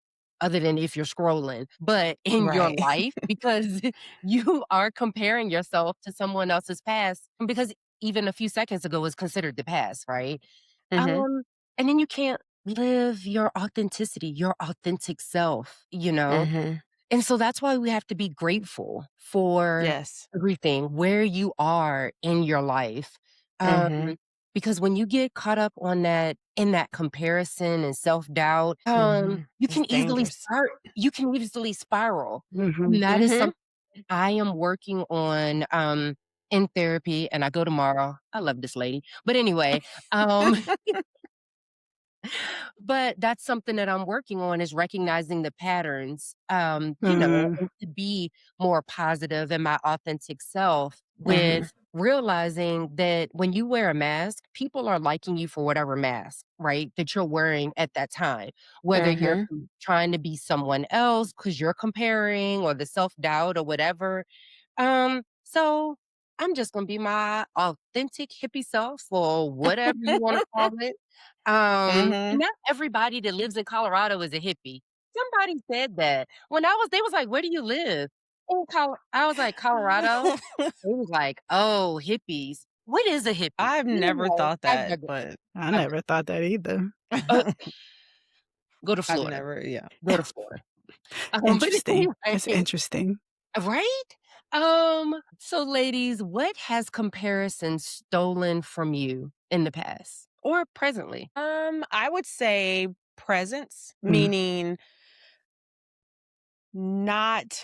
other than if you're scrolling, but in your Right. life because you are comparing yourself to someone else's past because even a few seconds ago was considered the past, right? Mhm. Um, and then you can't live your authenticity, your authentic self, you know? Mhm. And so that's why we have to be grateful for Yes. everything, where you are in your life. Um, Mhm. because when you get caught up on that in that comparison and self-doubt, Mhm. It's dangerous. you can easily spiral. Mhm. And that is Mhm. something I am working on in therapy and I go tomorrow. I love this lady. But anyway, um But that's something that I'm working on is recognizing the patterns, Mhm, and to be more positive in my authentic self Mhm. with realizing that when you wear a mask, people are liking you for whatever mask, right, that you're wearing at that time. Whether you're Mhm. trying to be someone else because you're comparing or the self-doubt or whatever, so I'm just gonna be my authentic hippie self or whatever you wanna call it. And Mhm. not everybody that lives in Colorado is a hippie. Somebody said that. When I was they was like, "Where do you live?" I was like, "Colorado?" They was like, "Oh, hippies." What is a hippie? I've never Anyway, thought I that, dig but I I never thought that either. uh, go to I've Florida. never yeah. Go to Florida. But Interesting. It's anyway interesting. right? So ladies, what has comparison stolen from you in the past or presently? I would say presence, Mhm, meaning not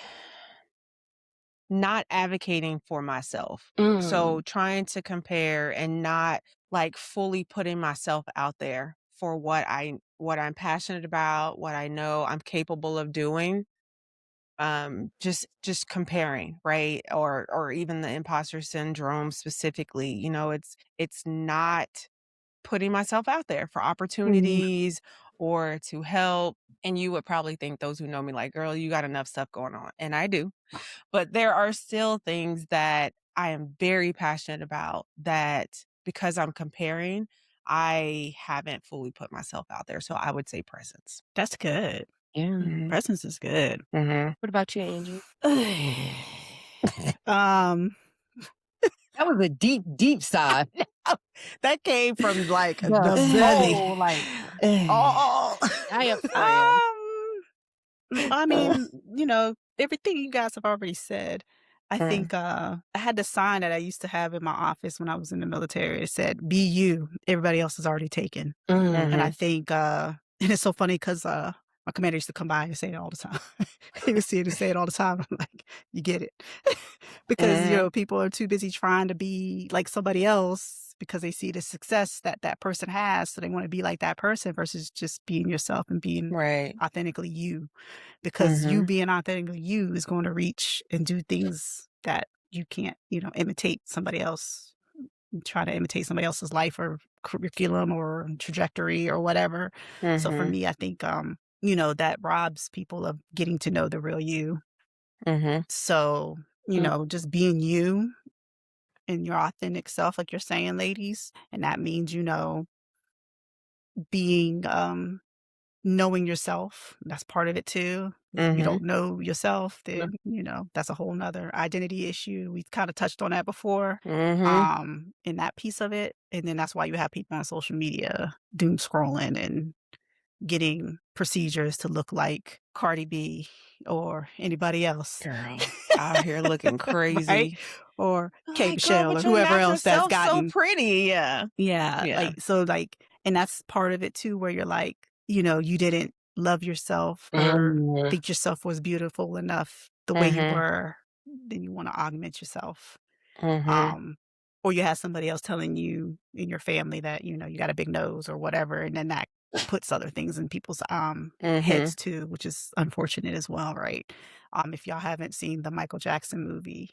not advocating for myself. So Mm, trying to compare and not like fully putting myself out there for what I'm passionate about, what I know I'm capable of doing. Just comparing, right? Or even the imposter syndrome specifically, it's not putting myself out there for mhm. opportunities or to help. And you would probably think, those who know me, like, girl, you got enough stuff going on. And I do. But there are still things that I am very passionate about that because I'm comparing, I haven't fully put myself out there. So I would say presence. That's good. yeah. Mhm. Presence is good. Mhm. What about you, Angie? Um, That was a deep, deep sigh. That came from like The the belly. soul, like, Oh. diaphragm. um, I mean, everything you guys have already said. I Mm, think, I had the sign that I used to have in my office when I was in the military. It said, "Be you. Everybody else is already taken." And I mhm, think, and it's so funny 'cause, my commander used to come by and say it all the time. He would see it and say it all the time. I'm like, "You get it." Because, mhm, people are too busy trying to be like somebody else because they see the success that that person has, so they wanna be like that person versus just being yourself and being right. authentically you. Because you Mhm, being authentically you is going to reach and do things that you can't, imitate somebody else, try to imitate somebody else's life or curriculum or trajectory or whatever. So for mhm, me, I think, that robs people of getting to know the real you. mhm, So, Mm, just being you and your authentic self, like you're saying, ladies, and that means, being, knowing yourself, that's part of it too. If you mhm, don't know yourself, no. then, that's a whole whole 'nother identity issue. We kinda touched on that before, mhm. in that piece of it, and then that's why you have people on social media doom scrolling and getting procedures to look like Cardi B or anybody else, Girl, out here looking right? crazy. Or K. Like, girl, Michelle or but your whoever natural else that's self's so gotten. pretty. Yeah. Yeah, Yeah. and that's part of it too, where you're like, you didn't love yourself or Mm, think yourself was beautiful enough the way you Mhm, were, then you wanna augment yourself. mhm, Um, or you have somebody else telling you in your family that, you got a big nose or whatever, and then that puts other things in people's, mhm. heads too, which is unfortunate as well, right? If y'all haven't seen the Michael Jackson movie,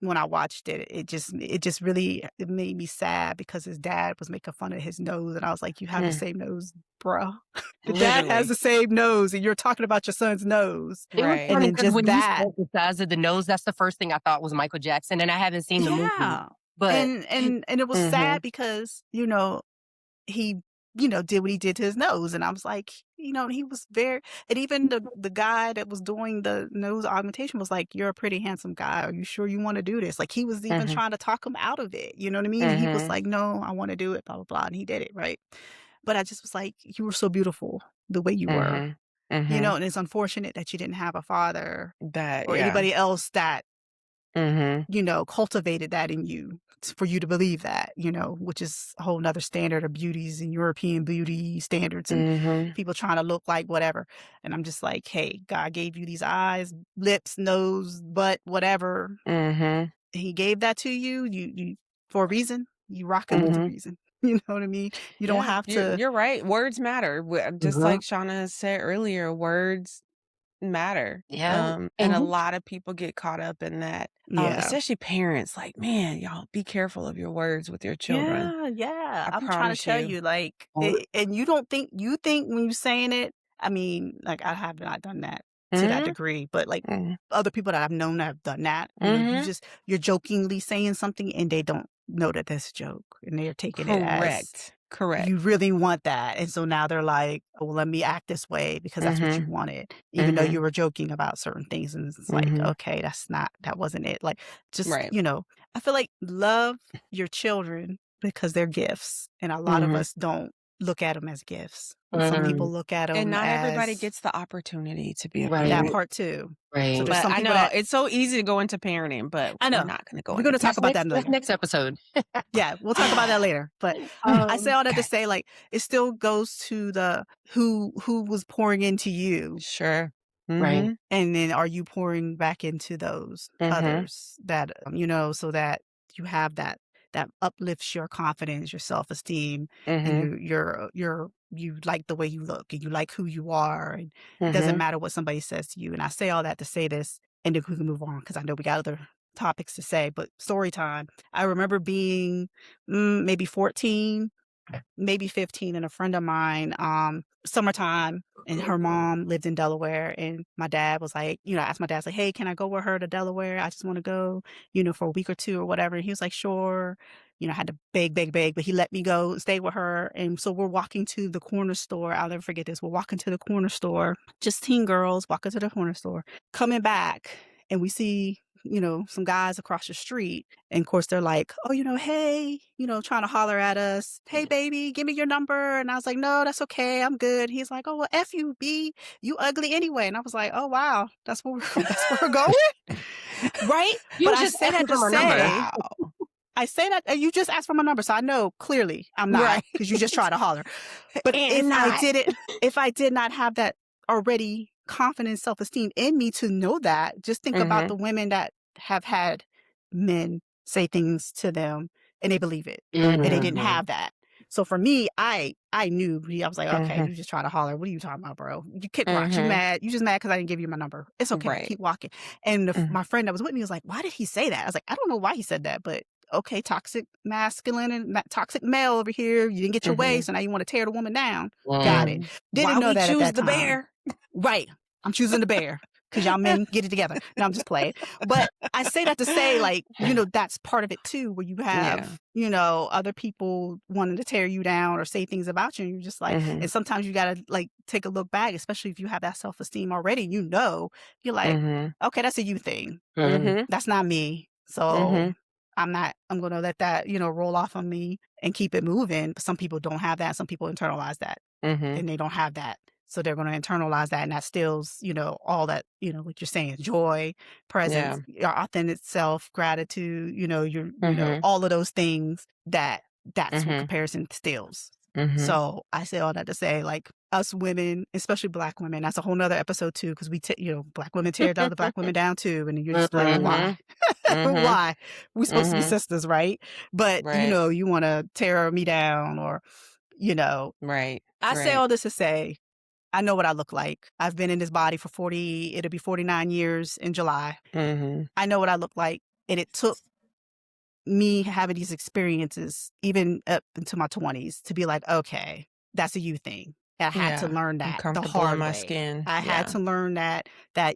when I watched it, it just really it made me sad because his dad was making fun of his nose, and I was like, "You have the Mm, same nose, bruh. The dad has literally. the same nose, and you're talking about your son's nose." it was Right. And funny then because just when you that. said the size of the nose, that's the first thing I thought was Michael Jackson, and I haven't seen the movie, Yeah. but And it was sad Mhm, because, he, did what he did to his nose, and I was like, he was very and even the guy that was doing the nose augmentation was like, "You're a pretty handsome guy. Are you sure you wanna do this?" Like, he was even mhm, trying to talk him out of it, you know what I mean? And he was mhm, like, "No, I wanna do it, blah, blah, blah," and he did it, right? But I just was like, "You were so beautiful the way you were," mhm, mhm. and it's unfortunate that you didn't have a father That or yeah. anybody else that Mhm, cultivated that in you for you to believe that, which is a whole nother standard of beauties and European beauty standards and mhm, people trying to look like whatever. And I'm just like, hey, God gave you these eyes, lips, nose, butt, whatever. mhm, He gave that to you. You for a reason. You rock it with a mhm. reason. You know what I mean? You don't Yeah, have you're to. you're right. Words matter. Just Mhm. like Shauna said earlier, words matter. Yeah, And and a you lot of people get caught up in that, Yeah. especially parents. Like, man, y'all be careful of your words with your children. Yeah, yeah. I I'm trying to promise tell you. you, like, mhm, and you think when you're saying it, I mean, like, I have not done that to that Mhm. degree, but, like, Mhm. other people that I've known that have done that, Mhm. you're jokingly saying something and they don't know that that's a joke, and they're taking it as Correct. Correct. you really want that, and so now they're like, "Oh, well, let me act this way because that's what you Mhm. wanted," even though you Mhm. were joking about certain things, and it's like, Mhm. "Okay, that wasn't it." Like, just, Right. I feel like love your children because they're gifts, and a lot of Mhm. us don't look at them as gifts. Some people mm, look at And them not everybody as gets the opportunity to be a that right, parent. part too. So right. there's But some I people know that it's so easy to go into parenting, but I we're know. not gonna go We're into gonna talk about that That's later. next episode. Yeah, we'll talk about that later, but, I say all that to Okay. say, like, it still goes to the who was pouring into you, Sure. Right. Mhm. and then are you pouring back into those Mhm. others that, so that you have that uplifts your confidence, your self-esteem, and Mhm. you like the way you look, and you like who you are, and it doesn't Mhm. matter what somebody says to you, and I say all that to say this, and then we can move on because I know we got other topics to say, but story time. I remember being, maybe 14, maybe 15, and a friend of mine, summertime, and her mom lived in Delaware, and my dad was like, I asked my dad, like, "Hey, can I go with her to Delaware? I just wanna go, for a week or 2 or whatever." And he was like, "Sure." I had to beg, beg, beg, but he let me go stay with her, and so we're walking to the corner store. I'll never forget this. We're walking to the corner store, just teen girls walking to the corner store, coming back, and we see, some guys across the street, and of course, they're like, "Oh, hey," trying to holler at us. "Hey, baby, give me your number." And I was like, "No, that's okay. I'm good." He's like, "Oh, well, F you, B. You ugly anyway." And I was like, "Oh, wow. That's where we're, that's where we're going?" Right? You But was just asking for my number. Wow. I say that, you just asked for my number. So I know clearly I'm not Right. because you just try to holler. But And not. if I did not have that already confidence, self-esteem in me to know that, just think about Mhm. the women that have had men say things to them and they believe it and they Mhm. didn't Mhm. have that. So for me, I knew, I was like, okay, Mhm. you just try to holler. What are you talking about, bro? You kick rocks. You Mhm. mad? You just mad because I didn't give you my number. It's okay. Right. Keep walking. And Mhm. my friend that was with me was like, why did he say that? I was like, I don't know why he said that, but okay, toxic masculine and toxic male over here. You didn't get your way, Mhm. so now you want to tear the woman down. Got it. Mm. Didn't Why know we that at choose that the time. bear? Right. I'm choosing the bear because y'all men get it together. No, I'm just playing. But I say that to say, like, that's part of it too, where you Yeah. have, other people wanting to tear you down or say things about you. And you're just like, Mhm. and sometimes you got to like take a look back, especially if you have that self esteem already, you're like, Mhm. okay, that's a you thing. Mhm. Mhm. That's not me. So Mhm. I'm going to let that, roll off on me and keep it moving. But some people don't have that. Some people internalize that Mhm. and they don't have that. So they're going to internalize that. And that stills, all that, what you're saying, joy, presence, Yeah. your authentic self, gratitude, Mhm. all of those things that's what Mhm. comparison stills. Mhm. So I say all that to say, like, us women, especially Black women, that's a whole nother episode too, because Black women tear other Black women down too. And then you're just like, Mhm. why? Mhm. Mhm. Why? We supposed to be Mhm. sisters, right? But, Right. you want to tear me down or, you know, Right. I say Right. all this to say, I know what I look like. I've been in this body for it'll be 49 years in July. Mhm. I know what I look like. And it took me having these experiences, even up into my 20s, to be like, okay, that's a you thing. I had to Yeah. learn I'm that the comfortable in hard my way. skin. I had Yeah. to learn that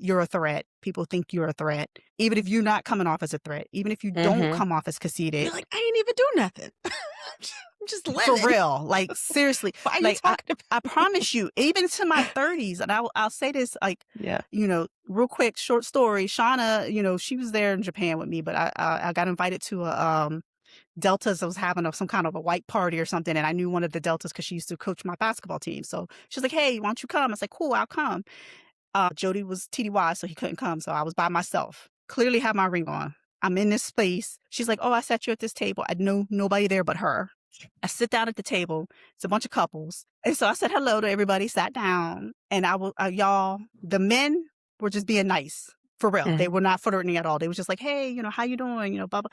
you're a threat. People think you're a threat. Even if you're not coming off as a threat, even if you don't Mhm. come off as conceited, You're like, "I ain't even do nothing. I'm just for living. real, like seriously, Why are you like I, talking about I me?" promise you, even to my 30s, and I'll say this like, Yeah. real quick, short story. Shauna, she was there in Japan with me, but I got invited to a Deltas. I was having some kind of a white party or something, and I knew one of the Deltas because she used to coach my basketball team. So she's like, "Hey, why don't you come?" I was like, "Cool, I'll come." Jody was TDY, so he couldn't come, so I was by myself. Clearly had my ring on. I'm in this space. She's like, "Oh, I sat you at this table." I know nobody there but her. I sit down at the table. It's a bunch of couples. And so I said hello to everybody, sat down, and y'all, the men were just being nice. For real. They Mhm. were not flirting at all. They was just like, "Hey, how you doing?" Blah, blah.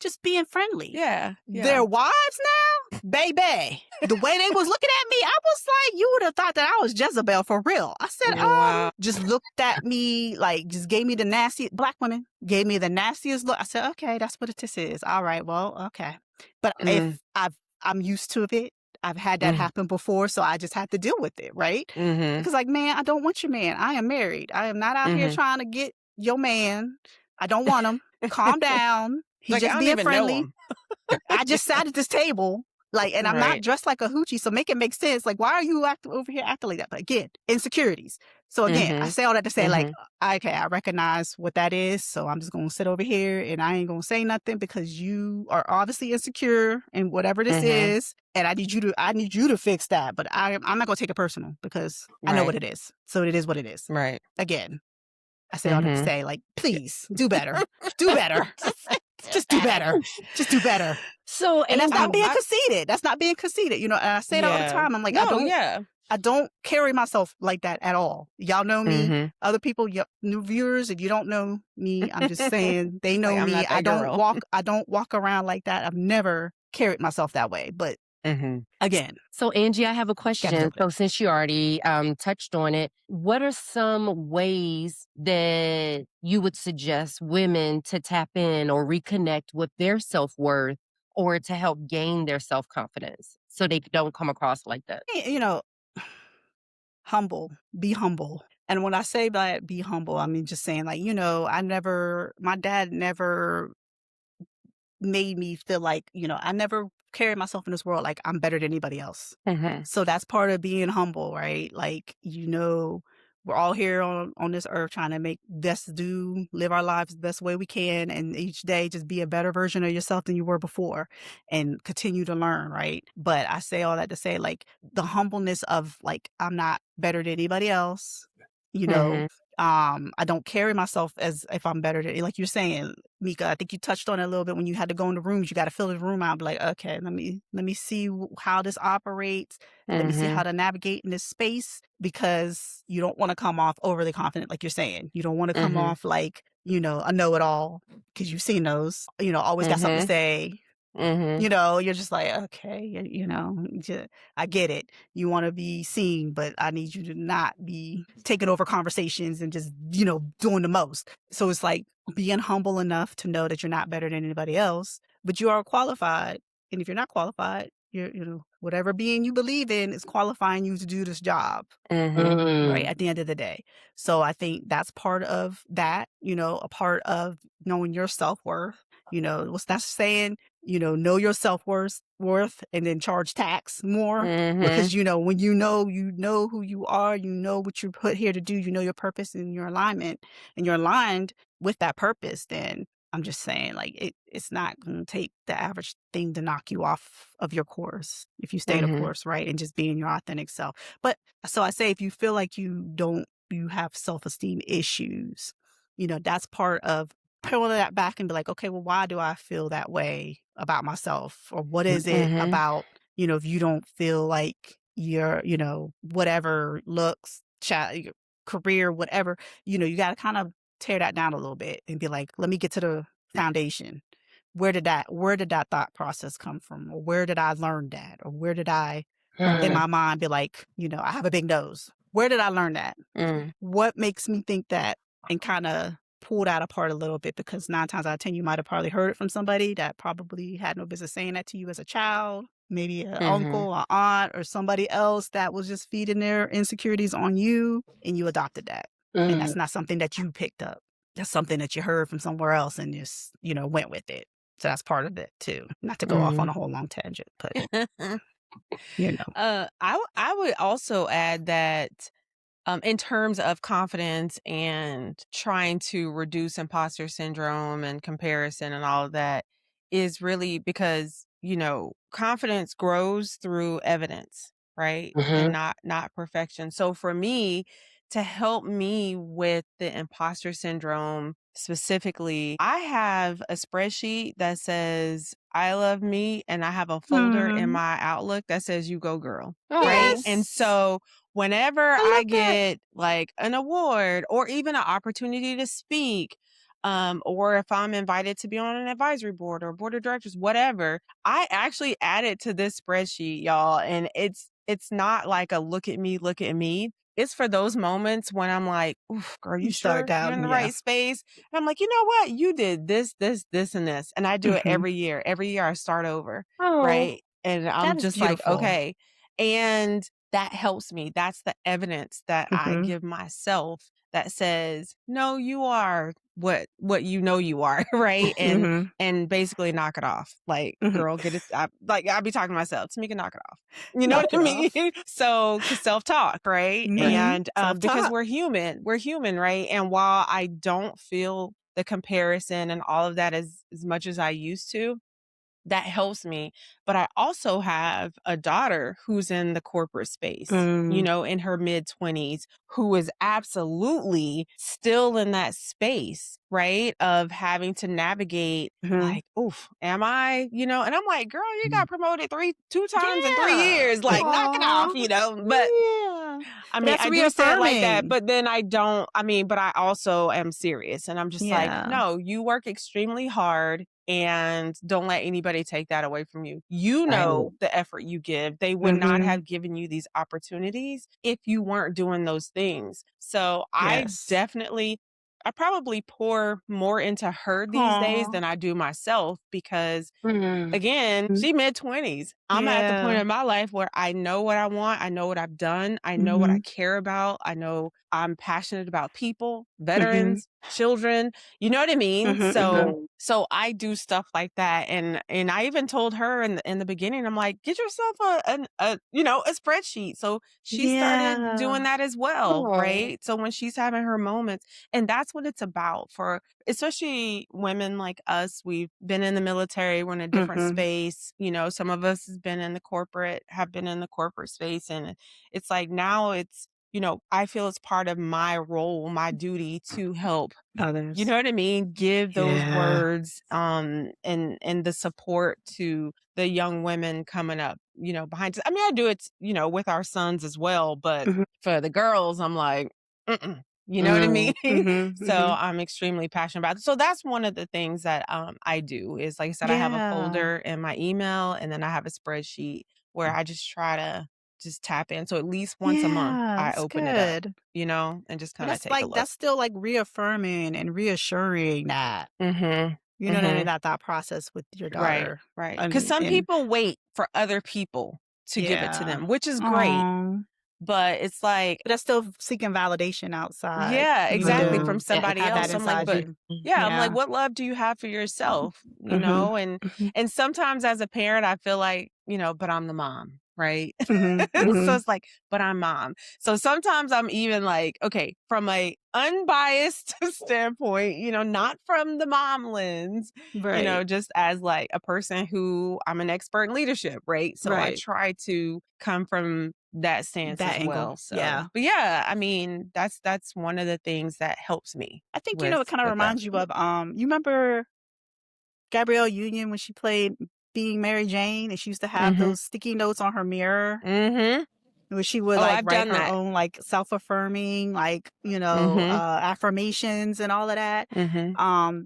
Just being friendly. Yeah. Yeah. Their wives now? baby, the way they was looking at me, I was like, you would have thought that I was Jezebel for real. I said, Wow. just looked at me, like, just gave me the nasty, black women gave me the nastiest look. I said, okay, that's what this is. All right, well, okay. But Mm, I'm used to it. I've had that mm, happen before, so I just had to deal with it, right? mhm, Because, like, man, I don't want your man. I am married. I am not out here mhm. trying to get your man. I don't want him. Calm down. He Like, I just don't being even know friendly. him. I just sat at this table, like, and I'm not Right. dressed like a hoochie, so make it make sense. Like, why are you over here acting like that? But again, insecurities. So again, I Mhm, say all that to say, like, mhm, okay, I recognize what that is. So I'm just gonna sit over here and I ain't gonna say nothing because you are obviously insecure in whatever this mhm. is, and I need you to fix that. But I'm not gonna take it personal because I know what Right, it is. So it is what it is. right. Again, I say all that to Mhm. say, like, please do better, do better, Do just do better. better, just do better. So, And that's not Angie, being I conceited. That's not being conceited, and I say it all the yeah. time. I'm like, No, yeah. I don't carry myself like that at all. Y'all know me. Mhm. Other people, new viewers, if you don't know me, I'm just saying they Like, know I'm me. not that girl. I don't walk around like that. I've never carried myself that way. But Mhm, again, so Angie, I have a gotta deal question. with it. So, since you already touched on it, what are some ways that you would suggest women to tap in or reconnect with their self worth, or to help gain their self confidence so they don't come across like that? You know, humble, be humble. And when I say that be humble, I mean just saying, like, my dad never made me feel like, I never carried myself in this world like I'm better than anybody else. mhm, So that's part of being humble, right? Like, we're all here on this earth trying to live our lives the best way we can. And each day just be a better version of yourself than you were before and continue to learn, right? But I say all that to say, like, the humbleness of, like, I'm not better than anybody else, you know, mhm, I don't carry myself as if I'm better than, like you're saying, Mika. I think you touched on it a little bit when you had to go into rooms. You got to fill the room out. Be like, okay, let me see how this operates. Let me see how mhm, to navigate in this space, because you don't want to come off overly confident, like you're saying. You don't want to come mhm, off like, a know-it-all, because you've seen those. Always got something to mhm, say. mhm, You're just like, okay, I get it. You want to be seen, but I need you to not be taking over conversations and just, doing the most. So it's like being humble enough to know that you're not better than anybody else, but you are qualified. And if you're not qualified, whatever being you believe in is qualifying you to do this job. mhm, Right, Mm, at the end of the day. So I think that's part of that, a part of knowing your self-worth. What's that saying? Know your self-worth and then charge tax more, mhm, because, when you know who you are, you know what you're put here to do, you know your purpose and your alignment, and you're aligned with that purpose, then I'm just saying, like, it's not gonna take the average thing to knock you off of your course if you stay the mhm, course, right? And just being your authentic self. But so I say, if you feel like you have self-esteem issues, that's part of pulling that back and be like, okay, well, why do I feel that way about myself? Or what is it mhm, about, if you don't feel like your, whatever looks, your career, whatever, you got to kind of tear that down a little bit and be like, let me get to the foundation. Where did that thought process come from? Or where did I learn that? Or where did I in mm, my mind be like, I have a big nose. Where did I learn that? mm, What makes me think that? And kind of pull that apart a little bit, because 9 times out of 10, you might have probably heard it from somebody that probably had no business saying that to you as a child. Maybe an mhm, uncle, an aunt, or somebody else that was just feeding their insecurities on you, and you adopted that. And mm. that's not something that you picked up. That's something that you heard from somewhere else and just, went with it. So that's part of it too. Not to go off on mhm. a whole long tangent, but I you know. I would also add that, in terms of confidence and trying to reduce imposter syndrome and comparison and all of that, is really because, confidence grows through evidence, right? And Mhm, not perfection. So for me, to help me with the imposter syndrome specifically, I have a spreadsheet that says I love me, and I have a folder in Mm. my Outlook that says you go girl, right? oh, And Yes. so whenever I I love that. get like an award or even an opportunity to speak, or if I'm invited to be on an advisory board or board of directors, whatever, I actually add it to this spreadsheet, y'all. And it's not like a look at me, look at me. It's for those moments when I'm like, oof, girl, you You start sure you're in doubting, the yeah. right space? And I'm like, you know what? You did this, this, this, and this. And I do it Mhm. every year. Every year I start over. Oh, Right. And That I'm is just like, beautiful. okay. And that helps me. That's the evidence that I Mhm. give myself that says, no, you are what you know you are, right? Mhm. And basically knock it off. Like, Mhm. girl, get it. Like I be talking to myself, Tamika, knock it off. You know what Knock I it mean? off. So, cause self-talk, right? right. Mhm. And because Self-talk. we're human, right? And while I don't feel the comparison and all of that as much as I used to, that helps me. But I also have a daughter who's in the corporate space, you Mm. know, in her mid 20s, who is absolutely still in that space, right? Of having to navigate Mhm. like, oof, am I, you know, and I'm like, girl, you got promoted two times in three Yeah. years. Like, knock it off, Aw. you know. But Yeah. I But mean, that's I do say it like that, reaffirming. but then I don't, I mean, but I also am serious and I'm just like, Yeah. no, you work extremely hard and don't let anybody take that away from you. You Right. know the effort you give. They would not Mhm. have given you these opportunities if you weren't doing those things. So Yes. I probably pour more into her these days Aw. than I do myself because Mm. again, Mm. she mid-20s. I'm at the point Yeah. in my life where I know what I want. I know what I've done. I know what I Mhm. care about. I know I'm passionate about people, Mhm. veterans, children. You know what I mean? Mhm. Mhm. So I do stuff like that. And I even told her in the beginning, I'm like, get yourself a you know, a spreadsheet. So she started doing Yeah. that as well, Oh. right? So when she's having her moments, and that's what it's about for especially women like us. We've been in the military, we're in a different Mhm. space. You know, some of us have been in the corporate space. And it's like now it's, you know, I feel it's part of my role, my duty to help, you Others. know what I mean? Give those Yeah. words, and the support to the young women coming up, you know, behind us. I mean, I do it, you know, with our sons as well, but Mhm. for the girls, I'm like, mm-mm. You know what I mean? Mm. Mhm. So Mhm. I'm extremely passionate about it. So that's one of the things that I do is like I said, I have a Yeah. folder in my email and then I have a spreadsheet where I just try to just tap in. So at least once a month Yeah, I that's open it up, good. you know, and just But kind of take a look. that's still, like, reaffirming and reassuring that, Mhm. you know what I mean, Mhm. that thought process with your Right, daughter. right. Because And some people wait for other people to give it to yeah. them, which is great, Aw. but it's like But that's still seeking validation outside, yeah, even exactly, to from Mm. And somebody have that else. I'm like, inside "But" you. yeah, I'm like, Yeah. "What love do you have for yourself?" You Mhm. know, Mhm. and sometimes as a parent, I feel like, you know, but I'm the mom, right? Mhm. So Mhm. it's like, but I'm mom. So sometimes I'm even like, okay, from a unbiased standpoint, you know, not from the mom lens, you know, Right. just as like a person who I'm an expert in leadership, right? So I Right. try to come from that stance That as angle. well. So, Yeah. but yeah, I mean, that's one of the things that helps me I think, you know, it kinda with that. reminds you of, you remember Gabrielle Union when she played Being Mary Jane, and she used to have Mhm. those sticky notes on her mirror Mhm. where she would, Oh, like, I've write done her that. own, like, self-affirming, like, Mhm. affirmations and all of that. Mhm.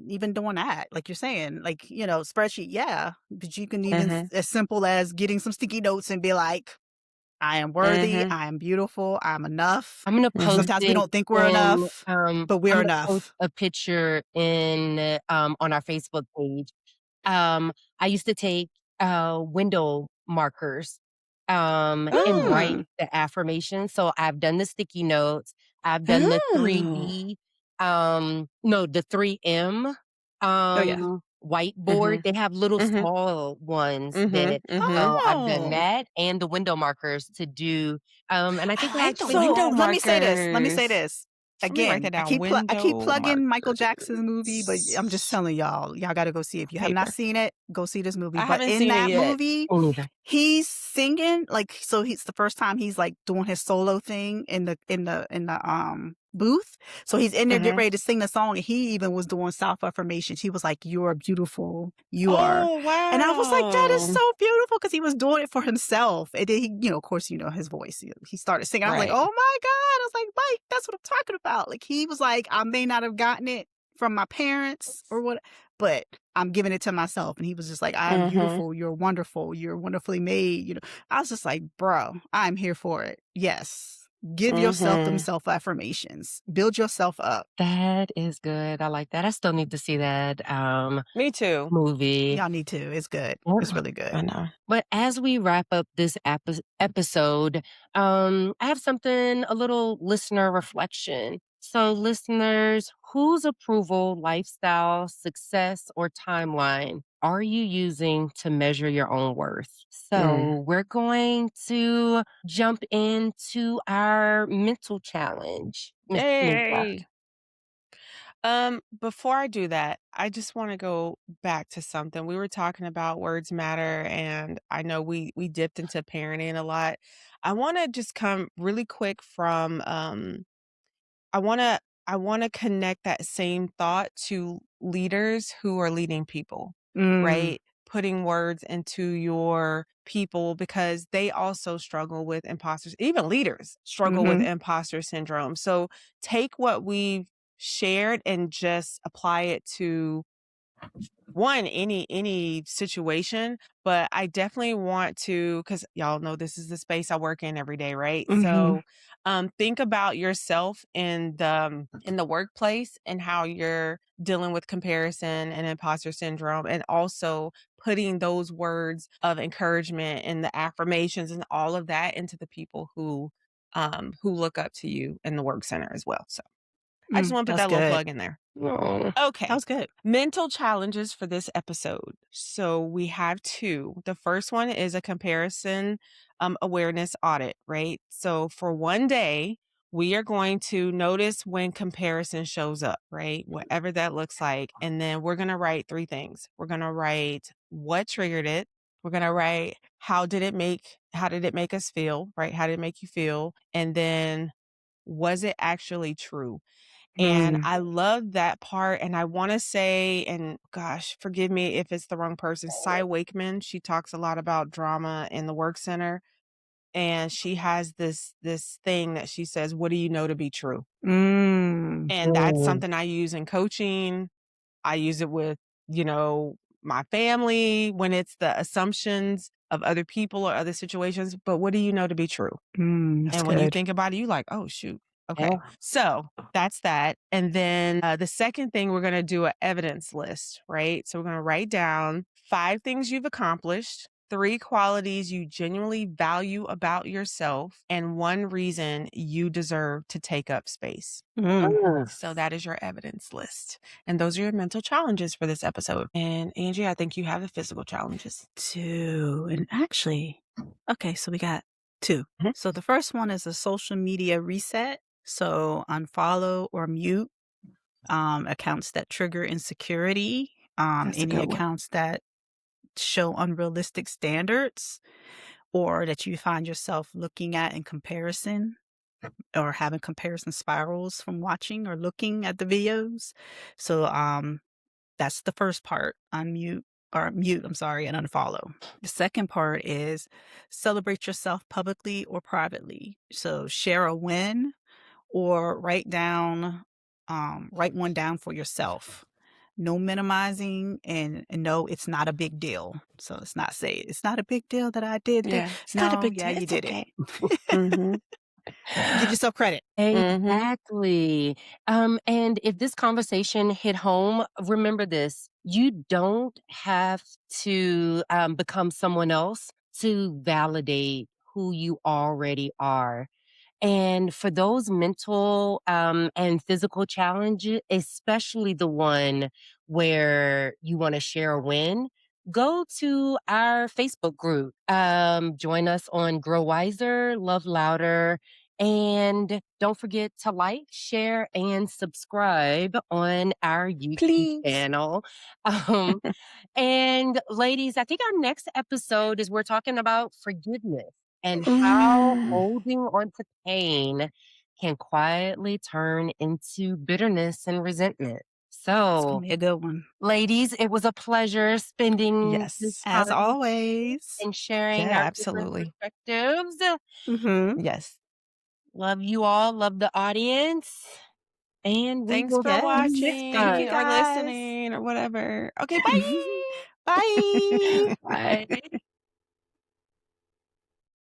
Even doing that, like you're saying, like, spreadsheet, yeah, but you can even Mhm. as simple as getting some sticky notes and be like, "I am worthy, Mhm. I am beautiful, I'm enough." I'm gonna And Mhm. post sometimes we it don't think we're in, enough, but we're I'm gonna post enough. a picture in, on our Facebook page. I used to take, window markers, and write Mm. the affirmations. So I've done the sticky notes. I've done the Oh. 3D, no, the 3M, Oh, yeah. whiteboard. Mhm. They have little Mhm. small ones Mhm. that Mhm. so I've done Oh. that and the window markers to do, and I think I I like the actually So, window let me say markers. this. Let me write that Again, down. I keep Window plugging Michael Jackson's movie, but I'm just markers. telling y'all gotta go see it. If you have not Paper. seen it, go see this movie. I But haven't in seen it that yet. movie, me neither. he's singing, like, so he's the first time he's, like, doing his solo thing in the booth. So he's in there getting Mhm. ready to sing the song, and he even was doing self-affirmations. He was like, "You are beautiful. You are." Oh, And I was like, "That is wow. so beautiful," because he was doing it for himself. And then he, of course, his voice. He started singing. I was like, Right. "Oh my God." I was like, "Mike, that's what I'm talking about." Like, he was like, "I may not have gotten it from my parents or what, but I'm giving it to myself. And he was just like, I'm Mhm. beautiful. You're wonderful. You're wonderfully made. I was just like, bro, I'm here for it. Yes. Give yourself them Mhm. self affirmations. Build yourself up. That is good. I like that. I still need to see that, Me too. movie. Y'all need to. It's good. It's Yeah. really good. I know. But as we wrap up this episode, I have something, a little listener reflection. So, listeners, whose approval, lifestyle, success, or timeline are you using to measure your own worth? Mm. So, we're going to jump into our mental challenge, Miss Tanisha. Yay. Before I do that, I just want to go back to something. We were talking about words matter, and I know we dipped into parenting a lot. I want to just come really quick from I wanna I wanna connect that same thought to leaders who are leading people, Mm, right? Putting words into your people because they also struggle with imposters. Even leaders struggle with mhm, imposter syndrome. So take what we've shared and just apply it to one, any situation, but I definitely want to, because y'all know this is the space I work in every day, right? mhm, So, think about yourself in the workplace and how you're dealing with comparison and imposter syndrome, and also putting those words of encouragement and the affirmations and all of that into the people who look up to you in the work center as well. So, I just want to put that's that little good. plug in there. Oh, That Okay. was good. Mental challenges for this episode. So we have two. The first one is a comparison awareness audit, right? So for one day, we are going to notice when comparison shows up, right? Whatever that looks like. And then we're going to write three things. We're going to write what triggered it. We're going to write how did it make us feel, right? How did it make you feel? And then was it actually true? And Mm, I love that part, and I wanna say, and gosh, forgive me if it's the wrong person, Cy Wakeman, she talks a lot about drama in the work center, and she has this thing that she says, "What do you know to be true?" mm, And that's mm, something I use in coaching. I use it with, my family when it's the assumptions of other people or other situations, but what do you know to be true? that's And when you good. think about it, you like, "Oh, shoot." Okay. yeah. So, that's that. And then, the second thing, we're gonna do an evidence list, right? So, we're gonna write down 5 things you've accomplished, 3 qualities you genuinely value about yourself, and 1 reason you deserve to take up space. Mm. So, that is your evidence list. And those are your mental challenges for this episode. And Angie, I think you have the physical challenges. 2, and actually okay, so we got 2. Mhm. So the first one is a social media reset. So unfollow or mute, accounts that trigger insecurity, That's a any good one. accounts that show unrealistic standards or that you find yourself looking at in comparison or having comparison spirals from watching or looking at the videos. So, that's the first part, unmute or mute, I'm sorry, and unfollow. The second part is celebrate yourself publicly or privately. So share a win or write one down for yourself. No minimizing and no, it's not a big deal. So it's not say it's not a big deal that I did that. Yeah. It's not a No, big yeah, deal. You it's did it. okay. Mhm. Give yourself credit. Mhm. Exactly. And if this conversation hit home, remember this: you don't have to become someone else to validate who you already are. And for those mental and physical challenges, especially the one where you want to share a win, go to our Facebook group. Join us on Grow Wiser, Love Louder, and don't forget to like, share, and subscribe on our YouTube Please. channel. Um, and ladies, I think our next episode is we're talking about forgiveness and how Mm. holding on to pain can quietly turn into bitterness and resentment. It's So, gonna be a good one. ladies, it was a pleasure spending this Yes. As time with always. and sharing Yeah, our different absolutely. perspectives. Mhm. Yes. Love you all. Love the audience. And we Thanks will for see you Yes. next Thank you, watching or time. guys. listening or whatever. Okay, bye. Bye. Bye.